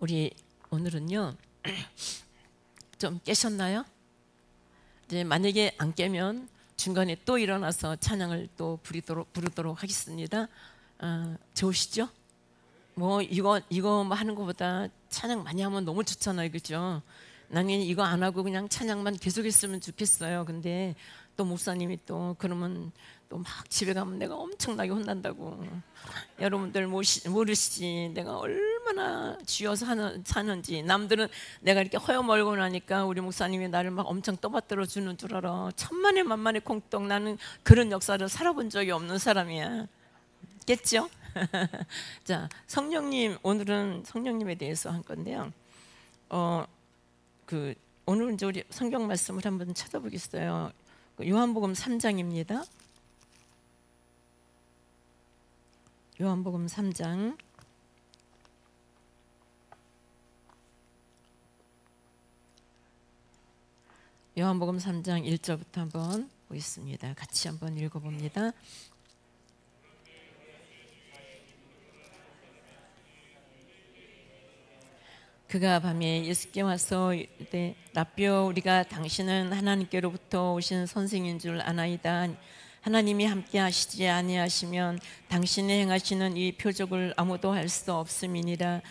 우리 오늘은요 좀 깨셨나요? 이제 만약에 안 깨면 중간에 또 일어나서 찬양을 또 부르도록 하겠습니다. 좋으시죠? 뭐 이거 뭐 하는 것보다 찬양 많이 하면 너무 좋잖아요, 그죠? 나는 이거 안 하고 그냥 찬양만 계속했으면 좋겠어요. 근데 또 목사님이 또 그러면 또 막 집에 가면 내가 엄청나게 혼난다고. 여러분들 모르시지 내가 얼마나 쥐어서 사는지. 남들은 내가 이렇게 허여멀고 나니까 우리 목사님이 나를 막 엄청 떠받들어 주는 줄 알아. 천만에 만만에 콩떡. 나는 그런 역사를 살아본 적이 없는 사람이야. 겠죠? 자, 성령님, 오늘은 성령님에 대해서 한 건데요. 오늘 이제 우리 성경 말씀을 한번 찾아보겠어요. 요한복음 3장입니다. 요한복음 3장. 요한복음 3장 1절부터 한번 보겠습니다. 같이 한번 읽어봅니다. 그가 밤에 예수께 와서 이르되 라삐어, 우리가 당신은 하나님께로부터 오신 선생인 줄 아나이다. 하나님이 함께 하시지 아니하시면 당신이 행하시는 이 표적을 아무도 할 수 없음이니라.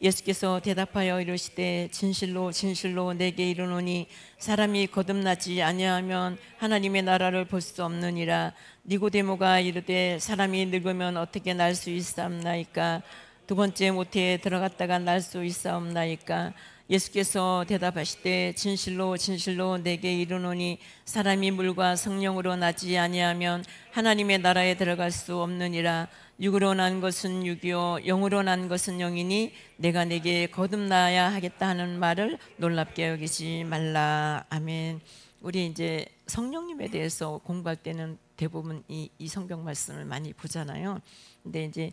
예수께서 대답하여 이르시되 진실로 진실로 내게 이르노니 사람이 거듭나지 아니하면 하나님의 나라를 볼 수 없느니라. 니고데모가 이르되 사람이 늙으면 어떻게 날 수 있사옵나이까? 두 번째 모태에 들어갔다가 날 수 있사옵나이까? 예수께서 대답하시되 진실로 진실로 내게 이르노니 사람이 물과 성령으로 나지 아니하면 하나님의 나라에 들어갈 수 없느니라. 육으로 난 것은 육이요 영으로 난 것은 영이니 내가 내게 거듭나야 하겠다 하는 말을 놀랍게 여기지 말라. 아멘. 우리 이제 성령님에 대해서 공부할 때는 대부분 이 성경 말씀을 많이 보잖아요. 근데 이제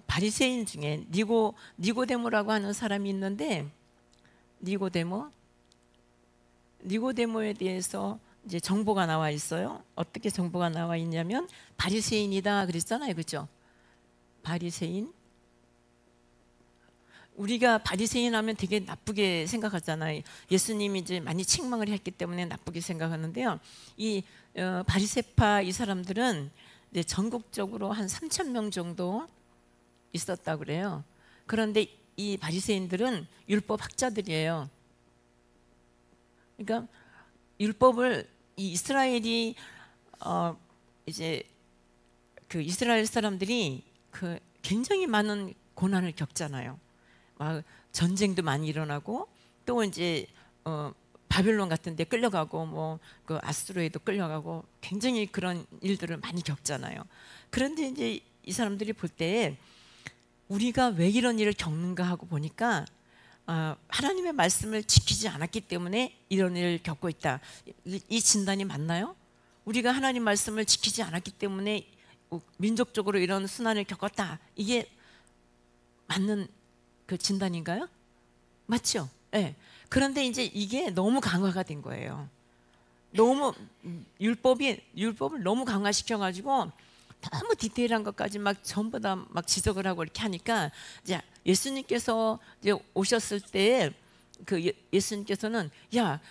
바리새인 중에 니고데모라고 하는 사람이 있는데, 니고데모에 대해서 이제 정보가 나와 있어요. 어떻게 정보가 나와 있냐면 바리새인이다 그랬잖아요, 그렇죠? 바리새인. 우리가 바리새인 하면 되게 나쁘게 생각하잖아요. 예수님이 이제 많이 책망을 했기 때문에 나쁘게 생각하는데요. 이 바리새파 이 사람들은 이제 전국적으로 한 3,000명 정도 있었다 그래요. 그런데 이 바리새인들은 율법 학자들이에요. 그러니까 율법을 이 이스라엘이 이제 그 이스라엘 사람들이 그 굉장히 많은 고난을 겪잖아요. 막 전쟁도 많이 일어나고 또 이제 바벨론 같은 데 끌려가고 뭐 그 아수르에도 끌려가고 굉장히 그런 일들을 많이 겪잖아요. 그런데 이제 이 사람들이 볼 때 우리가 왜 이런 일을 겪는가 하고 보니까 하나님의 말씀을 지키지 않았기 때문에 이런 일을 겪고 있다. 이 진단이 맞나요? 우리가 하나님 말씀을 지키지 않았기 때문에 민족적으로 이런 순환을 겪었다. 이게 맞는 그 진단인가요? 맞죠? 네. 그런데 이제 이게 너무 강화가 된 거예요. 너무 율법을 너무 강화시켜가지고 너무 디테일한 것까지 막 전부 다 막 지적을 하고 이렇게 하니까 이제 예수님께서 이제 오셨을 때 그 예수님께서는 야,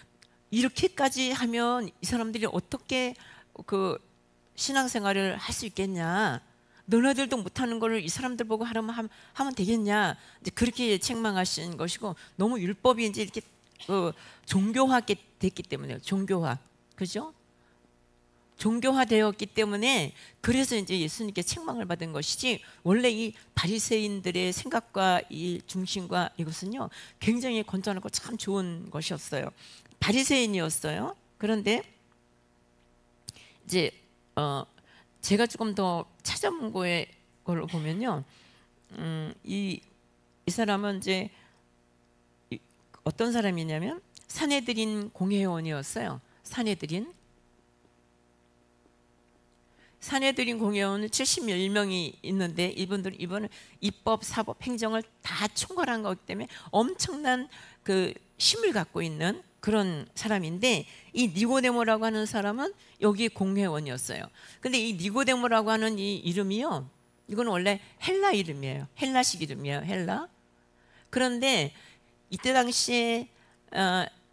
이렇게까지 하면 이 사람들이 어떻게 그 신앙생활을 할 수 있겠냐? 너네들도 못하는 거를 이 사람들 보고 하면 되겠냐? 이제 그렇게 책망하신 것이고, 너무 율법이 이제 이렇게 종교화 됐기 때문에, 종교화, 그죠? 종교화되었기 때문에 그래서 이제 예수님께 책망을 받은 것이지, 원래 이 바리새인들의 생각과 이 중심과 이것은요 굉장히 건전하고 참 좋은 것이었어요. 바리새인이었어요. 그런데 이제 제가 조금 더 찾아본 걸로 보면요, 이 사람은 이제 어떤 사람이냐면 산헤드린 공회원이었어요. 산헤드린 공회원은 70여 명이 있는데 이분은 입법, 사법, 행정을 다 총괄한 거기 때문에 엄청난 그 힘을 갖고 있는 그런 사람인데, 이 니고데모라고 하는 사람은 여기 공회원이었어요. 근데 이 니고데모라고 하는 이 이름이요, 이건 원래 헬라 이름이에요. 헬라식 이름이에요. 헬라. 그런데 이때 당시에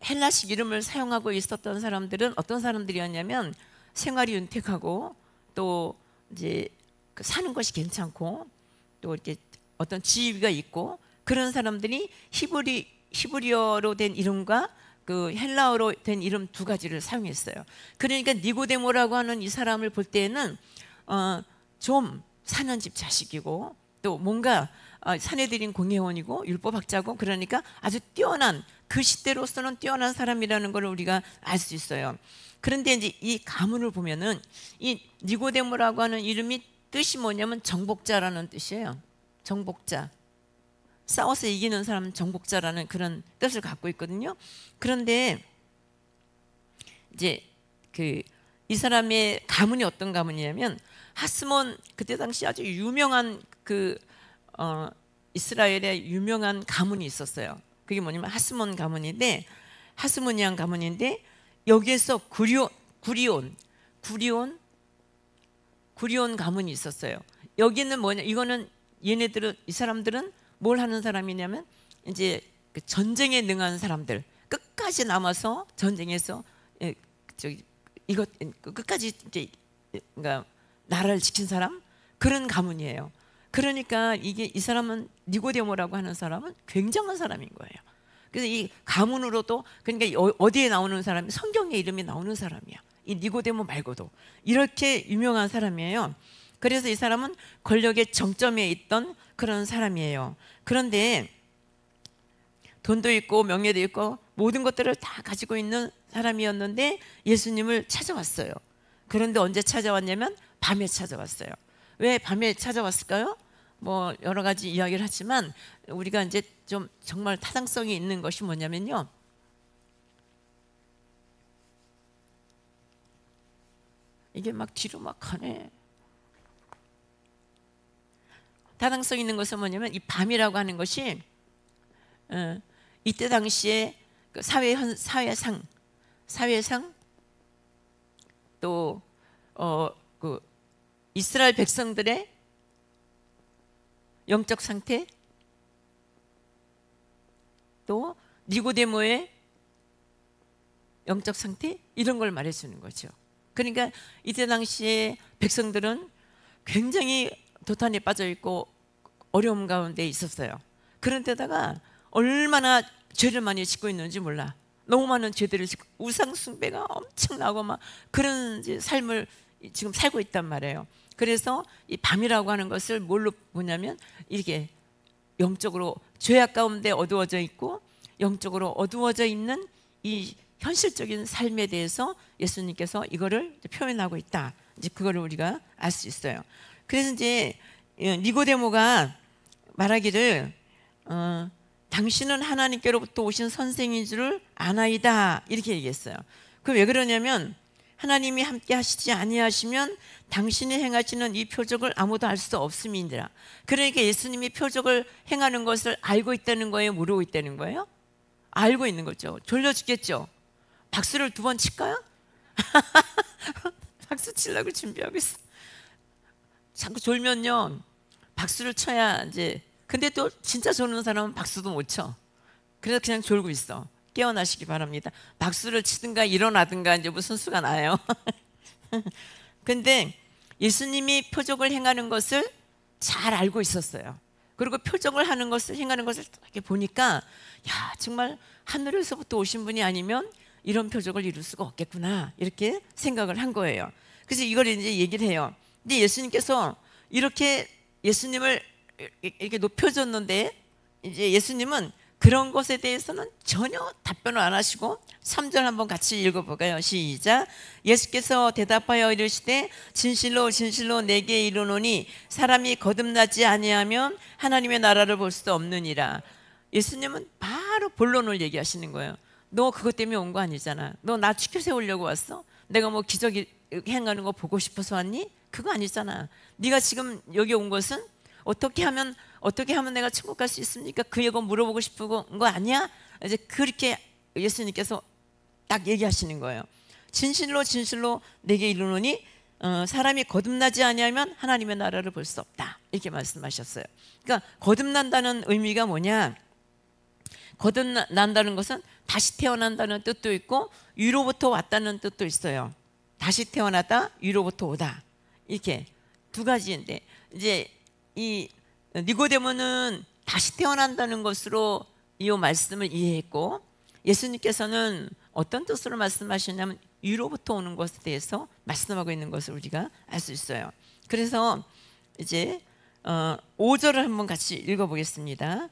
헬라식 이름을 사용하고 있었던 사람들은 어떤 사람들이었냐면 생활이 윤택하고 또 이제 사는 것이 괜찮고 또 이렇게 어떤 지위가 있고 그런 사람들이 히브리어로 된 이름과 그 헬라어로 된 이름 두 가지를 사용했어요. 그러니까 니고데모라고 하는 이 사람을 볼 때는 좀 사는 집 자식이고 또 뭔가 사내들인 공회원이고 율법학자고 그러니까 아주 뛰어난 그 시대로서는 뛰어난 사람이라는 걸 우리가 알 수 있어요. 그런데 이제 이 가문을 보면은 이 니고데모라고 하는 이름이 뜻이 뭐냐면 정복자라는 뜻이에요. 정복자. 싸워서 이기는 사람은 정복자라는 그런 뜻을 갖고 있거든요. 그런데 이제 이 사람의 가문이 어떤 가문이냐면 하스몬, 그때 당시 아주 유명한 이스라엘의 유명한 가문이 있었어요. 그게 뭐냐면 하스몬 가문인데, 하스모니안 가문인데 여기에서 구리온 가문이 있었어요. 여기는 뭐냐, 이거는 얘네들은, 이 사람들은 뭘 하는 사람이냐면 이제 전쟁에 능한 사람들, 끝까지 남아서 전쟁에서 끝까지 이제 그러니까 나라를 지킨 사람, 그런 가문이에요. 그러니까 이 사람은 니고데모라고 하는 사람은 굉장한 사람인 거예요. 그래서 이 가문으로도, 그러니까 어디에 나오는 사람이, 성경의 이름이 나오는 사람이야. 이 니고데모 말고도 이렇게 유명한 사람이에요. 그래서 이 사람은 권력의 정점에 있던 그런 사람이에요. 그런데 돈도 있고 명예도 있고 모든 것들을 다 가지고 있는 사람이었는데 예수님을 찾아왔어요. 그런데 언제 찾아왔냐면 밤에 찾아왔어요. 왜 밤에 찾아왔을까요? 뭐 여러 가지 이야기를 하지만 우리가 이제 좀 정말 타당성이 있는 것이 뭐냐면요, 이게 막 뒤로 막 가네. 타당성 있는 것은 뭐냐면 이 밤이라고 하는 것이 이때 당시에 그 사회상 또 그 이스라엘 백성들의 영적 상태, 또 니고데모의 영적 상태, 이런 걸 말해주는 거죠. 그러니까 이때 당시에 백성들은 굉장히 도탄에 빠져 있고 어려움 가운데 있었어요. 그런데다가 얼마나 죄를 많이 짓고 있는지 몰라. 너무 많은 죄들을 짓고 우상 숭배가 엄청나고 막 그런 삶을 지금 살고 있단 말이에요. 그래서 이 밤이라고 하는 것을 뭘로 보냐면 이렇게 영적으로 죄악 가운데 어두워져 있고 영적으로 어두워져 있는 이 현실적인 삶에 대해서 예수님께서 이거를 표현하고 있다. 이제 그거를 우리가 알 수 있어요. 그래서 이제 니고데모가 말하기를 당신은 하나님께로부터 오신 선생인 줄을 아나이다, 이렇게 얘기했어요. 그 왜 그러냐면 하나님이 함께 하시지 아니하시면 당신이 행하시는 이 표적을 아무도 알 수 없음이니라. 그러니까 예수님이 표적을 행하는 것을 알고 있다는 거예요, 모르고 있다는 거예요? 알고 있는 거죠. 졸려 죽겠죠. 박수를 2번 칠까요? 박수 치려고 준비하고 있어. 자꾸 졸면요 박수를 쳐야 이제. 근데 또 진짜 졸는 사람은 박수도 못 쳐. 그래서 그냥 졸고 있어. 깨어나시기 바랍니다. 박수를 치든가 일어나든가 이제 무슨 수가 나요. 근데 예수님이 표적을 행하는 것을 잘 알고 있었어요. 그리고 표적을 하는 것을, 행하는 것을 이렇게 보니까 야, 정말 하늘에서부터 오신 분이 아니면 이런 표적을 이룰 수가 없겠구나, 이렇게 생각을 한 거예요. 그래서 이걸 이제 얘기를 해요. 근데 예수님께서 이렇게 예수님을 이렇게 높여줬는데 이제 예수님은 그런 것에 대해서는 전혀 답변을 안 하시고 3절 한번 같이 읽어볼까요? 시작. 예수께서 대답하여 이르시되 진실로 진실로 내게 이르노니 사람이 거듭나지 아니하면 하나님의 나라를 볼 수 없느니라. 예수님은 바로 본론을 얘기하시는 거예요. 너 그것 때문에 온 거 아니잖아. 너 나 치켜 세우려고 왔어? 내가 뭐 기적 행하는 거 보고 싶어서 왔니? 그거 아니잖아. 네가 지금 여기 온 것은 어떻게 하면 내가 천국 갈 수 있습니까? 그 얘기 물어보고 싶은 거 아니야? 이제 그렇게 예수님께서 딱 얘기하시는 거예요. 진실로 진실로 내게 이르노니 사람이 거듭나지 아니하면 하나님의 나라를 볼 수 없다, 이렇게 말씀하셨어요. 그러니까 거듭난다는 의미가 뭐냐? 거듭난다는 것은 다시 태어난다는 뜻도 있고 위로부터 왔다는 뜻도 있어요. 다시 태어났다, 위로부터 오다, 이렇게 두 가지인데, 이제 이 니고데모는 다시 태어난다는 것으로 이 말씀을 이해했고, 예수님께서는 어떤 뜻으로 말씀하시냐면 위로부터 오는 것에 대해서 말씀하고 있는 것을 우리가 알 수 있어요. 그래서 이제 5절을 한번 같이 읽어보겠습니다.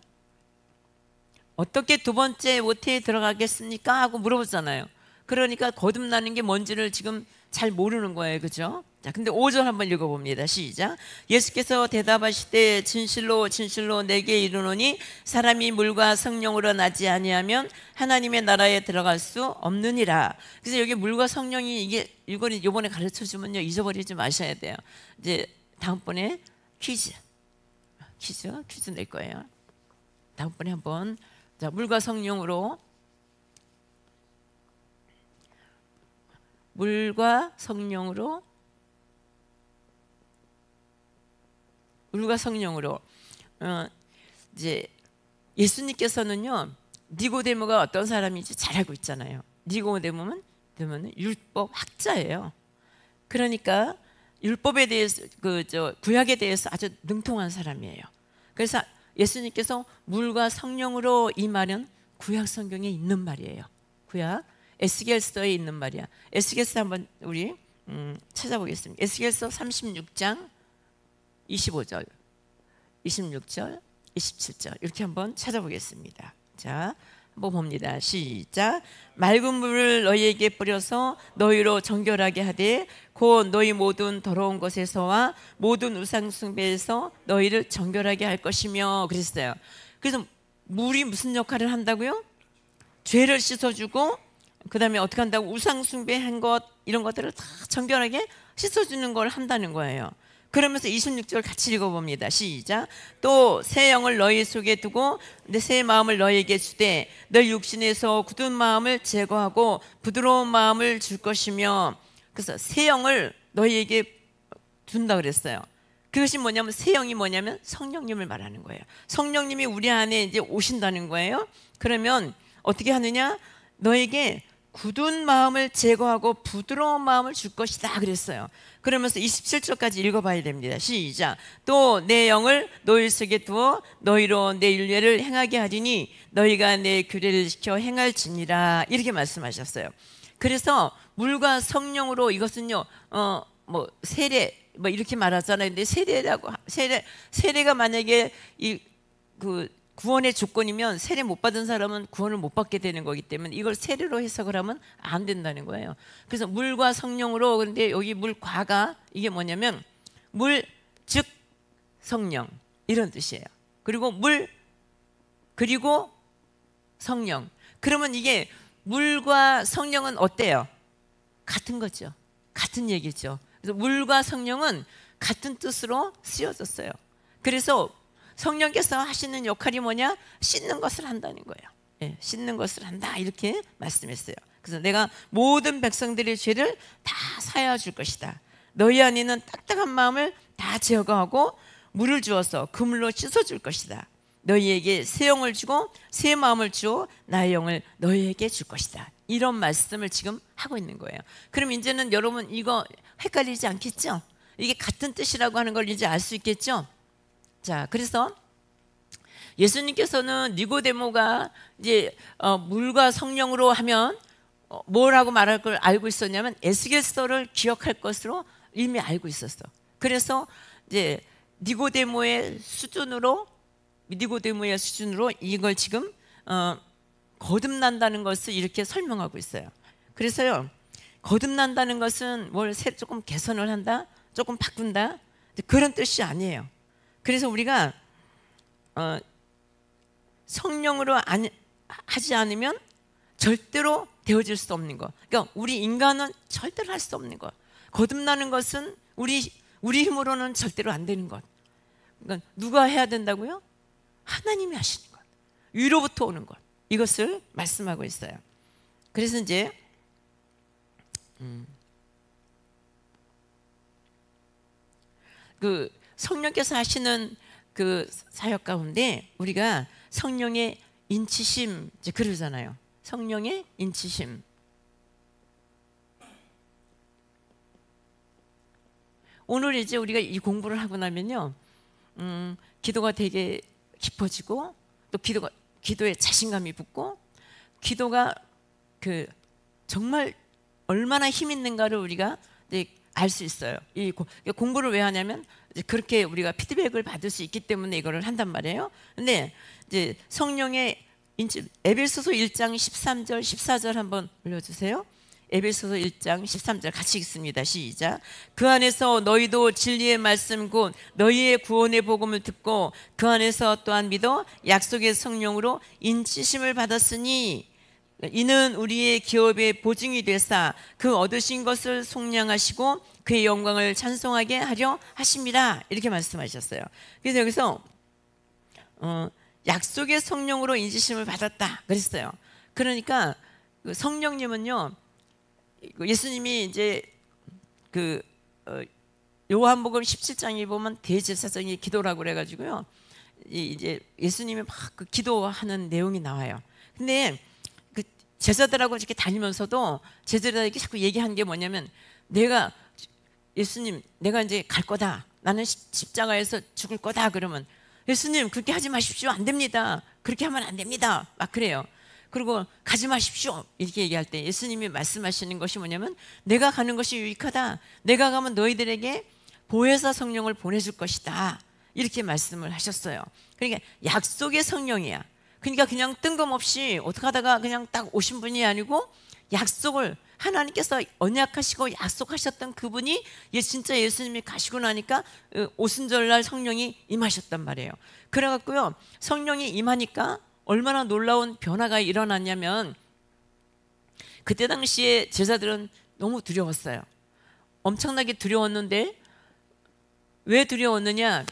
어떻게 두 번째 모태에 들어가겠습니까? 하고 물어보잖아요. 그러니까 거듭나는 게 뭔지를 지금 잘 모르는 거예요. 그죠? 자, 근데 5절 한번 읽어봅니다. 시작. 예수께서 대답하시되 진실로 진실로 내게 이르노니 사람이 물과 성령으로 나지 아니하면 하나님의 나라에 들어갈 수 없느니라. 그래서 여기 물과 성령이 이게 이거는 이번에 가르쳐 주면요 잊어버리지 마셔야 돼요. 이제 다음번에 퀴즈 낼 거예요. 다음번에 한번, 자, 물과 성령으로 이제 예수님께서는요 니고데모가 어떤 사람인지 잘 알고 있잖아요. 니고데모는 율법 학자예요. 그러니까 율법에 대해서 구약에 대해서 아주 능통한 사람이에요. 그래서 예수님께서 물과 성령으로 이 말은 구약 성경에 있는 말이에요. 구약 에스겔서에 있는 말이야. 에스겔서 한번 우리 찾아보겠습니다. 에스겔서 36장 25절, 26절, 27절 이렇게 한번 찾아보겠습니다. 자, 한번 봅니다. 시작. 맑은 물을 너희에게 뿌려서 너희로 정결하게 하되 곧 너희 모든 더러운 것에서와 모든 우상 숭배에서 너희를 정결하게 할 것이며 그랬어요. 그래서 물이 무슨 역할을 한다고요? 죄를 씻어주고 그 다음에 어떻게 한다고? 우상 숭배한 것 이런 것들을 다 정결하게 씻어주는 걸 한다는 거예요. 그러면서 26절 같이 읽어봅니다. 시작. 또 새 영을 너희 속에 두고 내 새 마음을 너희에게 주되 너희 육신에서 굳은 마음을 제거하고 부드러운 마음을 줄 것이며, 그래서 새 영을 너희에게 준다 그랬어요. 그것이 뭐냐면, 새 영이 뭐냐면 성령님을 말하는 거예요. 성령님이 우리 안에 이제 오신다는 거예요. 그러면 어떻게 하느냐? 너에게 굳은 마음을 제거하고 부드러운 마음을 줄 것이다 그랬어요. 그러면서 27절까지 읽어봐야 됩니다. 시작. 또 내 영을 너희 속에 두어 너희로 내 율례를 행하게 하리니 너희가 내 규례를 지켜 행할지니라, 이렇게 말씀하셨어요. 그래서 물과 성령으로, 이것은요 세례 이렇게 말하잖아요. 근데 세례가 만약에 구원의 조건이면 세례 못 받은 사람은 구원을 못 받게 되는 거기 때문에 이걸 세례로 해석을 하면 안 된다는 거예요. 그래서 물과 성령으로, 그런데 여기 물과가 이게 뭐냐면 물 즉 성령 이런 뜻이에요. 그리고 물 그리고 성령. 그러면 이게 물과 성령은 어때요? 같은 거죠. 같은 얘기죠. 그래서 물과 성령은 같은 뜻으로 쓰여졌어요. 그래서 성령께서 하시는 역할이 뭐냐? 씻는 것을 한다는 거예요. 예, 씻는 것을 한다 이렇게 말씀했어요. 그래서 내가 모든 백성들의 죄를 다 사하여 줄 것이다. 너희 안에 있는 딱딱한 마음을 다 제거하고 물을 주어서 그 물로 씻어줄 것이다. 너희에게 새 영을 주고 새 마음을 주어 나의 영을 너희에게 줄 것이다. 이런 말씀을 지금 하고 있는 거예요. 그럼 이제는 여러분 이거 헷갈리지 않겠죠? 이게 같은 뜻이라고 하는 걸 이제 알 수 있겠죠? 자, 그래서 예수님께서는 니고데모가 이제 물과 성령으로 하면 뭐라고 말할 걸 알고 있었냐면 에스겔서를 기억할 것으로 이미 알고 있었어. 그래서 이제 니고데모의 수준으로 이걸 지금 거듭난다는 것을 이렇게 설명하고 있어요. 그래서요, 거듭난다는 것은 뭘 조금 개선을 한다, 조금 바꾼다, 그런 뜻이 아니에요. 그래서 우리가 성령으로 하지 않으면 절대로 되어질 수 없는 것. 그러니까 우리 인간은 절대로 할 수 없는 것. 거듭나는 것은 우리 힘으로는 절대로 안 되는 것. 그러니까 누가 해야 된다고요? 하나님이 하시는 것, 위로부터 오는 것, 이것을 말씀하고 있어요. 그래서 이제 성령께서 하시는 그 사역 가운데 우리가 성령의 인치심 이제 그러잖아요. 성령의 인치심. 오늘 이제 우리가 이 공부를 하고 나면요, 기도가 되게 깊어지고 또 기도에 자신감이 붙고 기도가 그 정말 얼마나 힘 있는가를 우리가 알 수 있어요. 이 공부를 왜 하냐면 이제 그렇게 우리가 피드백을 받을 수 있기 때문에 이거를 한단 말이에요. 근데 이제 성령의 인치, 에베소서 1장 13절 14절 한번 올려주세요. 에베소서 1장 13절 같이 읽습니다. 시작. 그 안에서 너희도 진리의 말씀 곧 너희의 구원의 복음을 듣고 그 안에서 또한 믿어 약속의 성령으로 인치심을 받았으니 이는 우리의 기업의 보증이 되사 그 얻으신 것을 속량하시고 그의 영광을 찬송하게 하려 하심이라. 이렇게 말씀하셨어요. 그래서 여기서 약속의 성령으로 인치심을 받았다 그랬어요. 그러니까 성령님은요, 예수님이 이제 요한복음 17장에 보면 대제사장의 기도라고 그래가지고요, 이제 예수님이 막 그 기도하는 내용이 나와요. 근데 그 제자들하고 이렇게 다니면서도 제자들에게 자꾸 얘기한 게 뭐냐면, 예수님 내가 이제 갈 거다, 나는 십자가에서 죽을 거다. 그러면 예수님 그렇게 하지 마십시오, 안 됩니다, 그렇게 하면 안 됩니다, 막 그래요. 그리고 가지 마십시오 이렇게 얘기할 때 예수님이 말씀하시는 것이 뭐냐면, 내가 가는 것이 유익하다, 내가 가면 너희들에게 보혜사 성령을 보내줄 것이다, 이렇게 말씀을 하셨어요. 그러니까 약속의 성령이야. 그러니까 그냥 뜬금없이 어떻게 하다가 그냥 딱 오신 분이 아니고, 약속을 하나님께서 언약하시고 약속하셨던 그분이 진짜 예수님이 가시고 나니까 오순절날 성령이 임하셨단 말이에요. 그래갖고요, 성령이 임하니까 얼마나 놀라운 변화가 일어났냐면, 그때 당시에 제자들은 너무 두려웠어요. 엄청나게 두려웠는데, 왜 두려웠느냐,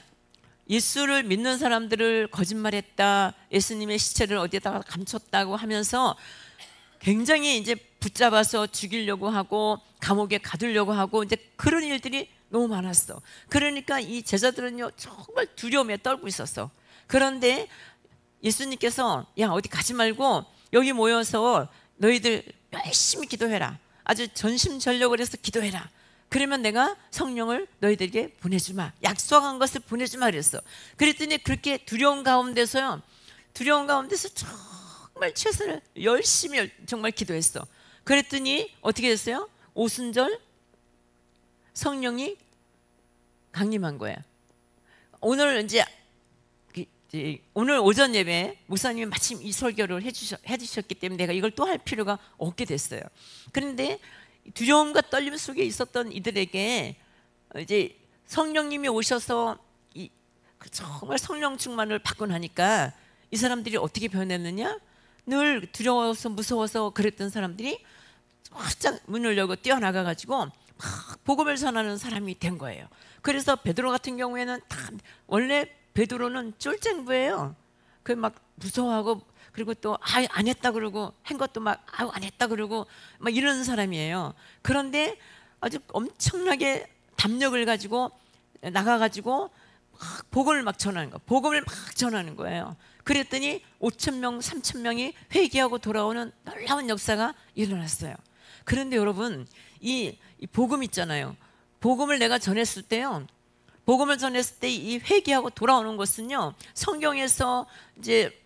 예수를 믿는 사람들을 거짓말했다, 예수님의 시체를 어디에다가 감췄다고 하면서 굉장히 이제 붙잡아서 죽이려고 하고 감옥에 가두려고 하고 이제 그런 일들이 너무 많았어. 그러니까 이 제자들은요 정말 두려움에 떨고 있었어. 그런데 예수님께서 야 어디 가지 말고 여기 모여서 너희들 열심히 기도해라, 아주 전심전력을 해서 기도해라, 그러면 내가 성령을 너희들에게 보내주마, 약속한 것을 보내주마 그랬어. 그랬더니 그렇게 두려운 가운데서 정말 최선을 열심히 정말 기도했어. 그랬더니 어떻게 됐어요? 오순절 성령이 강림한 거야. 오늘 오전 예배 목사님이 마침 이 설교를 해주셨기 때문에 내가 이걸 또 할 필요가 없게 됐어요. 그런데 두려움과 떨림 속에 있었던 이들에게 이제 성령님이 오셔서 정말 성령 충만을 받고 나니까 이 사람들이 어떻게 변했느냐? 늘 두려워서 무서워서 그랬던 사람들이 활짝 문을 열고 뛰어나가가지고 막 복음을 전하는 사람이 된 거예요. 그래서 베드로 같은 경우에는 원래 베드로는 쫄쟁부예요. 그 막 무서워하고, 그리고 또 안 했다 그러고, 한 것도 막 안 했다 그러고 막 이런 사람이에요. 그런데 아주 엄청나게 담력을 가지고 나가가지고 막 복음을 막 전하는 거예요. 그랬더니 5,000명, 3,000명이 회개하고 돌아오는 놀라운 역사가 일어났어요. 그런데 여러분, 이 복음 있잖아요. 복음을 내가 전했을 때요, 복음을 전했을 때 이 회개하고 돌아오는 것은요, 성경에서 이제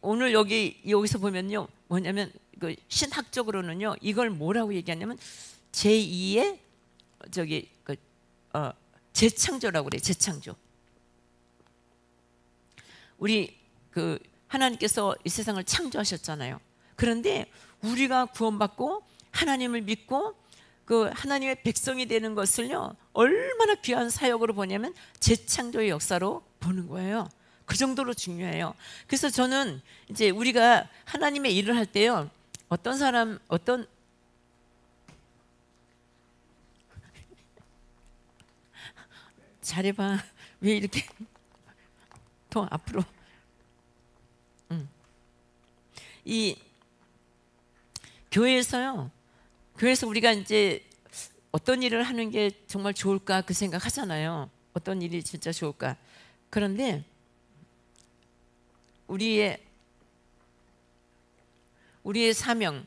오늘 여기서 보면요, 뭐냐면 그 신학적으로는요, 이걸 뭐라고 얘기하냐면 제2의 재창조라고 그래요. 재창조. 우리 하나님께서 이 세상을 창조하셨잖아요. 그런데 우리가 구원받고 하나님을 믿고 하나님의 백성이 되는 것을요, 얼마나 귀한 사역으로 보냐면 재창조의 역사로 보는 거예요. 그 정도로 중요해요. 그래서 저는 이제 우리가 하나님의 일을 할 때요, 잘해봐. 왜 이렇게 더 앞으로. 이 교회에서 우리가 이제 어떤 일을 하는 게 정말 좋을까 그 생각하잖아요. 어떤 일이 진짜 좋을까. 그런데 우리의 우리의 사명,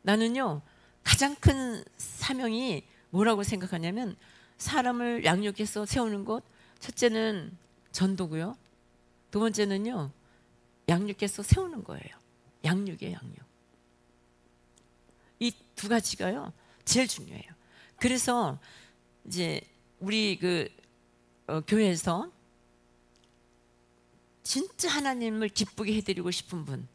나는요 가장 큰 사명이 뭐라고 생각하냐면 사람을 양육해서 세우는 것, 첫째는 전도고요, 두 번째는요 양육해서 세우는 거예요. 양육이에요, 양육. 이 두 가지가요 제일 중요해요. 그래서 이제 우리 교회에서 진짜 하나님을 기쁘게 해드리고 싶은 분,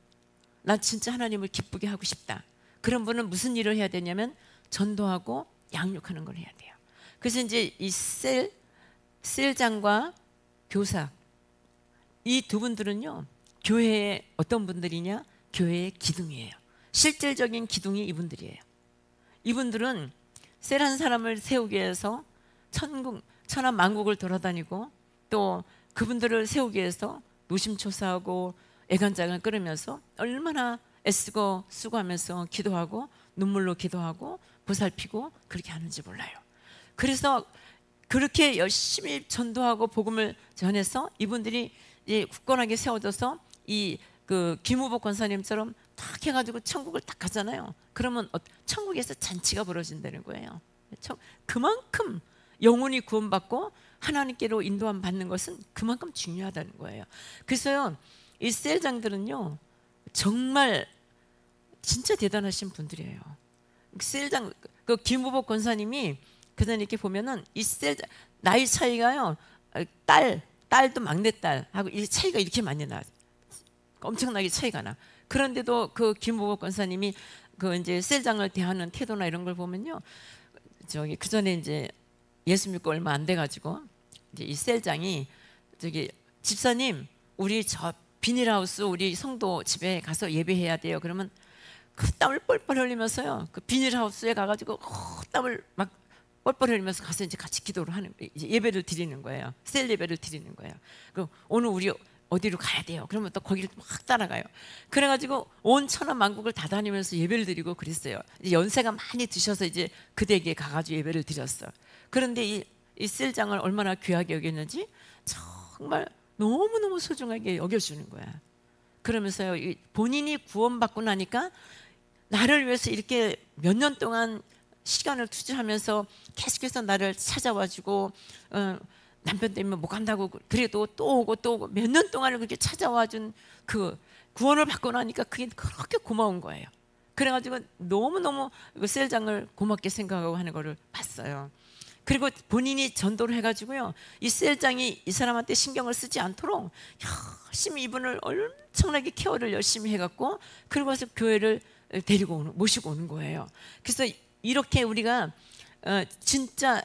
난 진짜 하나님을 기쁘게 하고 싶다, 그런 분은 무슨 일을 해야 되냐면 전도하고 양육하는 걸 해야 돼요. 그래서 이제 이 셀장과 교사, 이 두 분들은요 교회의 어떤 분들이냐, 교회의 기둥이에요. 실질적인 기둥이 이분들이에요. 이분들은 셀한 사람을 세우기 위해서 천하 만국을 돌아다니고, 또 그분들을 세우기 위해서 노심초사하고 애간장을 끓으면서 얼마나 애쓰고 수고하면서 기도하고 눈물로 기도하고 보살피고 그렇게 하는지 몰라요. 그래서 그렇게 열심히 전도하고 복음을 전해서 이분들이 굳건하게 세워져서 김우복 권사님처럼 탁 해가지고 천국을 딱 가잖아요. 그러면 천국에서 잔치가 벌어진다는 거예요. 그만큼 영혼이 구원받고 하나님께로 인도함 받는 것은 그만큼 중요하다는 거예요. 그래서요 이 셀장들은요 정말 진짜 대단하신 분들이에요. 셀장 김우복 권사님이 그다음에 이렇게 보면은 이 셀장 나이 차이가요, 딸도 막내딸하고 이 차이가 이렇게 많이 나, 엄청나게 차이가 나. 그런데도 김우복 권사님이 이제 셀장을 대하는 태도나 이런 걸 보면요, 그 전에 이제 예수 믿고 얼마 안 돼가지고 이제 이 셀장이 집사님 우리 저 비닐하우스 우리 성도 집에 가서 예배해야 돼요. 그러면 그 땀을 뻘뻘 흘리면서요 그 비닐하우스에 가가지고 땀을 막 뻘뻘 흘리면서 가서 이제 같이 기도를 하는, 이제 예배를 드리는 거예요. 셀 예배를 드리는 거예요. 그럼 오늘 우리 어디로 가야 돼요? 그러면 또 거기를 막 따라가요. 그래가지고 온 천하 만국을 다 다니면서 예배를 드리고 그랬어요. 이제 연세가 많이 드셔서 이제 그 댁에 가가지고 예배를 드렸어. 그런데 이 셀장을 얼마나 귀하게 여겼는지 정말 너무너무 소중하게 여겨주는 거야. 그러면서요 본인이 구원받고 나니까 나를 위해서 이렇게 몇 년 동안 시간을 투자하면서 계속해서 나를 찾아와주고, 남편 때문에 못 간다고 그래도 또 오고 몇 년 동안을 그렇게 찾아와준 그 구원을 받고 나니까 그게 그렇게 고마운 거예요. 그래가지고 너무너무 셀장을 고맙게 생각하고 하는 거를 봤어요. 그리고 본인이 전도를 해가지고요 이 셀장이 이 사람한테 신경을 쓰지 않도록 열심히 이분을 엄청나게 케어를 열심히 해갖고 그리고 와서 교회를 모시고 오는 거예요. 그래서 이렇게 우리가 진짜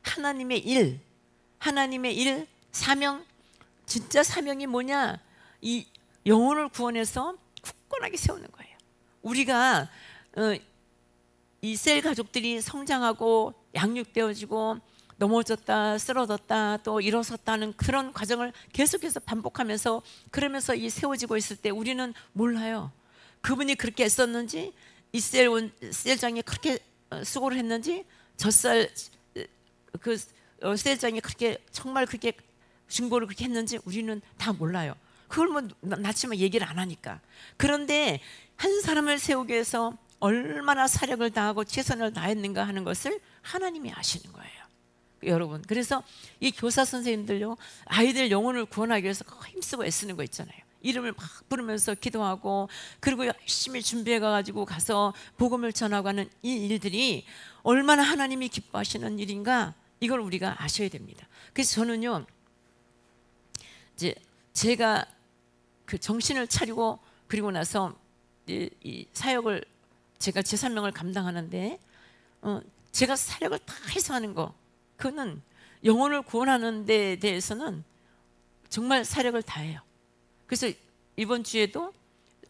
하나님의 일, 사명, 진짜 사명이 뭐냐, 이 영혼을 구원해서 굳건하게 세우는 거예요. 우리가 이 셀 가족들이 성장하고 양육되어지고 넘어졌다 쓰러졌다 또 일어섰다는 그런 과정을 계속해서 반복하면서 그러면서 이 세워지고 있을 때 우리는 몰라요. 그분이 그렇게 애썼는지, 이 셀장이 그렇게 수고를 했는지, 셀장이 그렇게 정말 그렇게 중보를 그렇게 했는지 우리는 다 몰라요. 그걸 뭐 낳지만 얘기를 안 하니까. 그런데 한 사람을 세우기 위해서 얼마나 사력을 다하고 최선을 다했는가 하는 것을 하나님이 아시는 거예요, 여러분. 그래서 이 교사 선생님들요 아이들 영혼을 구원하기 위해서 힘쓰고 애쓰는 거 있잖아요. 이름을 막 부르면서 기도하고 그리고 열심히 준비해 가지고 가서 복음을 전하고 하는 이 일들이 얼마나 하나님이 기뻐하시는 일인가, 이걸 우리가 아셔야 됩니다. 그래서 저는요 이제 제가 정신을 차리고 그리고 나서 이 사역을 제가 제 사명을 감당하는데 제가 사역을 다 해서 하는 거, 그거는 영혼을 구원하는 데 대해서는 정말 사력을 다해요. 그래서 이번 주에도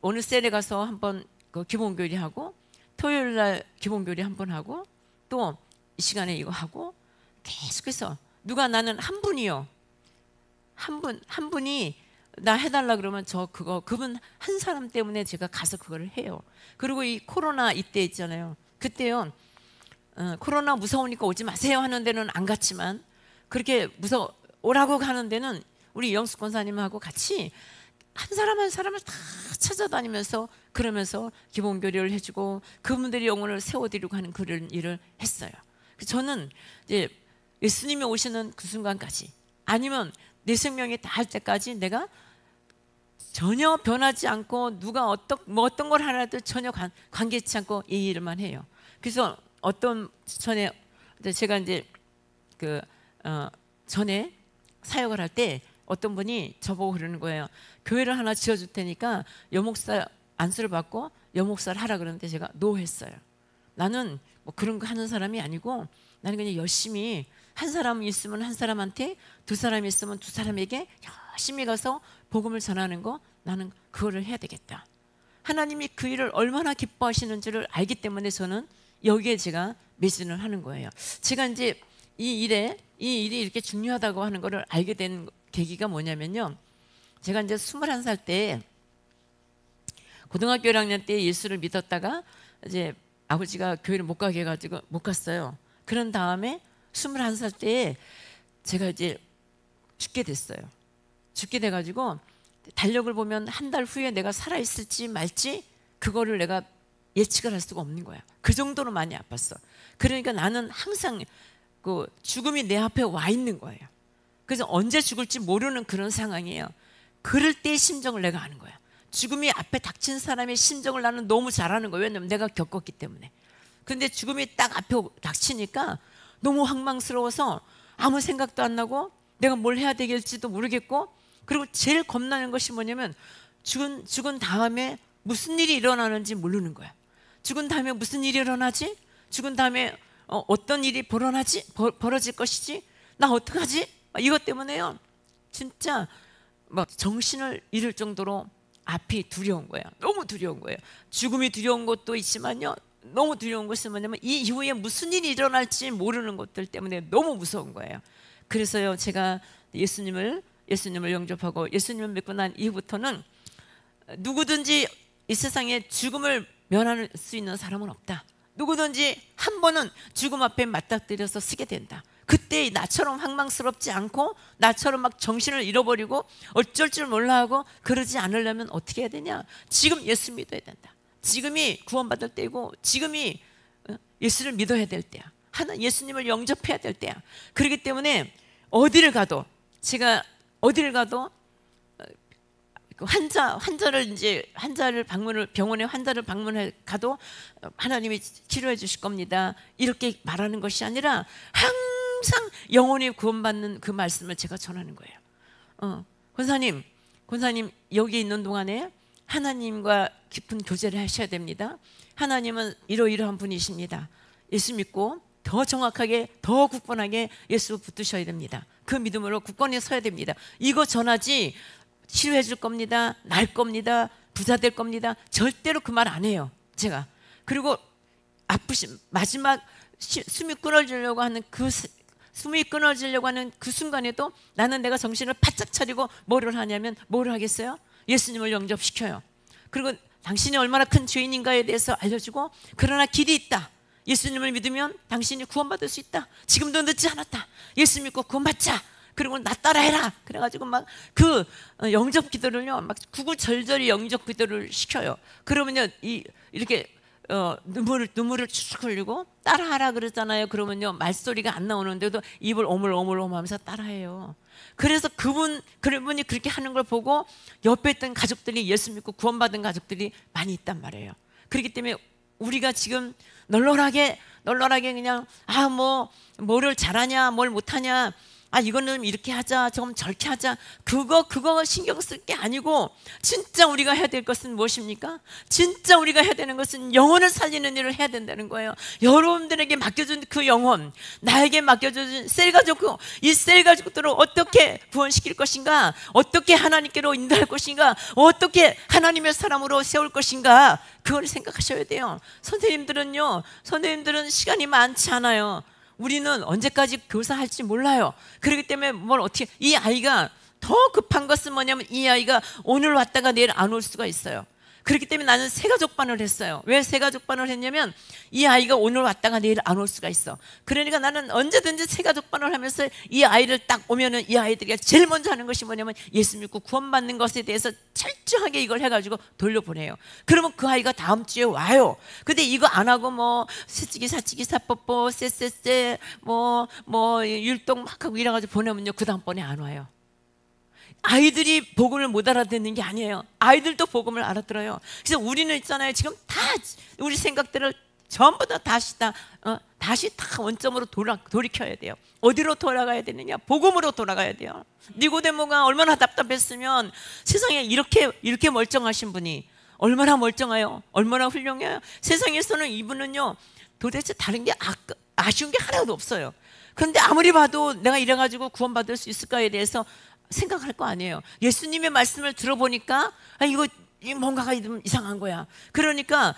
어느 셀에 가서 한번 기본교리 하고, 토요일 날 기본교리 한번 하고, 또 이 시간에 이거 하고, 계속해서 나는 한 분이요, 한 분이 나 해달라 그러면 그분 한 사람 때문에 제가 가서 그거를 해요. 그리고 이 코로나 이때 있잖아요. 그때요 코로나 무서우니까 오지 마세요 하는 데는 안 갔지만, 그렇게 오라고 가는 데는 우리 영숙 권사님하고 같이 한 사람 한 사람을 다 찾아다니면서 그러면서 기본 교류를 해주고 그분들이 영혼을 세워드리고 하는 그런 일을 했어요. 저는 이제 예수님이 오시는 그 순간까지 아니면 내 생명이 다할 때까지 내가 전혀 변하지 않고 누가 어떤 걸 하나도 전혀 관계치 않고 이 일만 해요. 그래서 어떤 전에 제가 이제 전에 사역을 할 때 어떤 분이 저보고 그러는 거예요. 교회를 하나 지어줄 테니까 여목사 안수를 받고 여목사를 하라 그러는데 제가 노 했어요. 나는 뭐 그런 거 하는 사람이 아니고 나는 그냥 열심히 한 사람 있으면 한 사람한테 두 사람 있으면 두 사람에게 열심히 가서 복음을 전하는 거 나는 그거를 해야 되겠다. 하나님이 그 일을 얼마나 기뻐하시는지를 알기 때문에 저는 여기에 제가 매진을 하는 거예요. 제가 이제 이 일이 이렇게 중요하다고 하는 거를 알게 된 계기가 뭐냐면요. 제가 이제 21살 때 고등학교 1학년 때 예수를 믿었다가 이제 아버지가 교회를 못 가게 해가지고 못 갔어요. 그런 다음에 21살 때에 제가 이제 죽게 됐어요. 죽게 돼가지고 달력을 보면 한 달 후에 내가 살아있을지 말지 그거를 내가 예측을 할 수가 없는 거야. 그 정도로 많이 아팠어. 그러니까 나는 항상 그 죽음이 내 앞에 와 있는 거예요. 그래서 언제 죽을지 모르는 그런 상황이에요. 그럴 때의 심정을 내가 아는 거야. 죽음이 앞에 닥친 사람의 심정을 나는 너무 잘 아는 거예요. 왜냐면 내가 겪었기 때문에. 근데 죽음이 딱 앞에 닥치니까 너무 황망스러워서 아무 생각도 안 나고 내가 뭘 해야 되겠지도 모르겠고, 그리고 제일 겁나는 것이 뭐냐면 죽은 다음에 무슨 일이 일어나는지 모르는 거야. 죽은 다음에 무슨 일이 일어나지? 죽은 다음에 어떤 일이 벌어질 것이지? 나 어떡하지? 이것 때문에요. 진짜 막 정신을 잃을 정도로 앞이 두려운 거예요. 너무 두려운 거예요. 죽음이 두려운 것도 있지만요. 너무 두려운 것은 뭐냐면 이 이후에 무슨 일이 일어날지 모르는 것들 때문에 너무 무서운 거예요. 그래서요, 제가 예수님을 영접하고 예수님을 믿고 난 이후부터는 누구든지 이 세상에 죽음을 면할 수 있는 사람은 없다. 누구든지 한 번은 죽음 앞에 맞닥뜨려서 쓰게 된다. 그때 나처럼 황망스럽지 않고 나처럼 막 정신을 잃어버리고 어쩔 줄 몰라 하고 그러지 않으려면 어떻게 해야 되냐? 지금 예수 믿어야 된다. 지금이 구원받을 때고 지금이 예수를 믿어야 될 때야. 예수님을 영접해야 될 때야. 그렇기 때문에 어디를 가도 제가 병원에 환자를 방문해 가도 하나님이 치료해 주실 겁니다. 이렇게 말하는 것이 아니라 항상 영혼이 구원받는 그 말씀을 제가 전하는 거예요. 권사님 여기 있는 동안에 하나님과 깊은 교제를 하셔야 됩니다. 하나님은 이러이러한 분이십니다. 예수 믿고 더 정확하게 더 굳건하게 예수 붙드셔야 됩니다. 그 믿음으로 굳건히 서야 됩니다. 이거 전하지 치료해 줄 겁니다, 날 겁니다, 부자 될 겁니다, 절대로 그 말 안 해요 제가. 그리고 아프신 마지막 숨이 끊어지려고 하는 그 순간에도 나는 내가 정신을 바짝 차리고 뭐를 하냐면 뭐를 하겠어요? 예수님을 영접시켜요. 그리고 당신이 얼마나 큰 죄인인가에 대해서 알려주고, 그러나 길이 있다. 예수님을 믿으면 당신이 구원받을 수 있다. 지금도 늦지 않았다. 예수 믿고 구원받자. 그리고 나 따라해라. 그래가지고 막 그 영접 기도를요, 막 구구절절히 영접 기도를 시켜요. 그러면요, 이렇게 눈물을 축축 흘리고 따라하라 그러잖아요. 그러면요, 말소리가 안 나오는데도 입을 오물오물하면서 따라해요. 그래서 그분이 그렇게 하는 걸 보고 옆에 있던 가족들이 예수 믿고 구원받은 가족들이 많이 있단 말이에요. 그렇기 때문에 우리가 지금 널널하게 그냥 뭐를 잘하냐 뭘 못하냐, 이거는 이렇게 하자 저건 저렇게 하자, 그거 신경 쓸 게 아니고 진짜 우리가 해야 될 것은 무엇입니까? 진짜 우리가 해야 되는 것은 영혼을 살리는 일을 해야 된다는 거예요. 여러분들에게 맡겨준 그 영혼, 나에게 맡겨준 셀가족, 이 셀가족들을 어떻게 구원시킬 것인가, 어떻게 하나님께로 인도할 것인가, 어떻게 하나님의 사람으로 세울 것인가, 그걸 생각하셔야 돼요. 선생님들은 시간이 많지 않아요. 우리는 언제까지 교사할지 몰라요. 그렇기 때문에 이 아이가 더 급한 것은 뭐냐면 이 아이가 오늘 왔다가 내일 안 올 수가 있어요. 그렇기 때문에 나는 새가족반을 했어요. 왜 새가족반을 했냐면 이 아이가 오늘 왔다가 내일 안 올 수가 있어. 그러니까 나는 언제든지 새가족반을 하면서 이 아이를 딱 오면은 이 아이들이 제일 먼저 하는 것이 뭐냐면 예수 믿고 구원받는 것에 대해서 철저하게 이걸 해가지고 돌려보내요. 그러면 그 아이가 다음 주에 와요. 근데 이거 안 하고 뭐 새치기 사치기 사뽀뽀 쎄쎄쎄 뭐 율동 막 하고 이래가지고 보내면요 그 다음번에 안 와요. 아이들이 복음을 못 알아듣는 게 아니에요. 아이들도 복음을 알아들어요. 그래서 우리는 있잖아요. 지금 다 우리 생각들을 전부 다 다시 다 원점으로 돌이켜야 돼요. 어디로 돌아가야 되느냐? 복음으로 돌아가야 돼요. 니고데모가 얼마나 답답했으면 세상에 이렇게 멀쩡하신 분이 얼마나 멀쩡해요. 얼마나 훌륭해요. 세상에서는 이분은요 도대체 다른 게 아쉬운 게 하나도 없어요. 그런데 아무리 봐도 내가 이래가지고 구원받을 수 있을까에 대해서 생각할 거 아니에요. 예수님의 말씀을 들어보니까 이거 뭔가가 좀 이상한 거야. 그러니까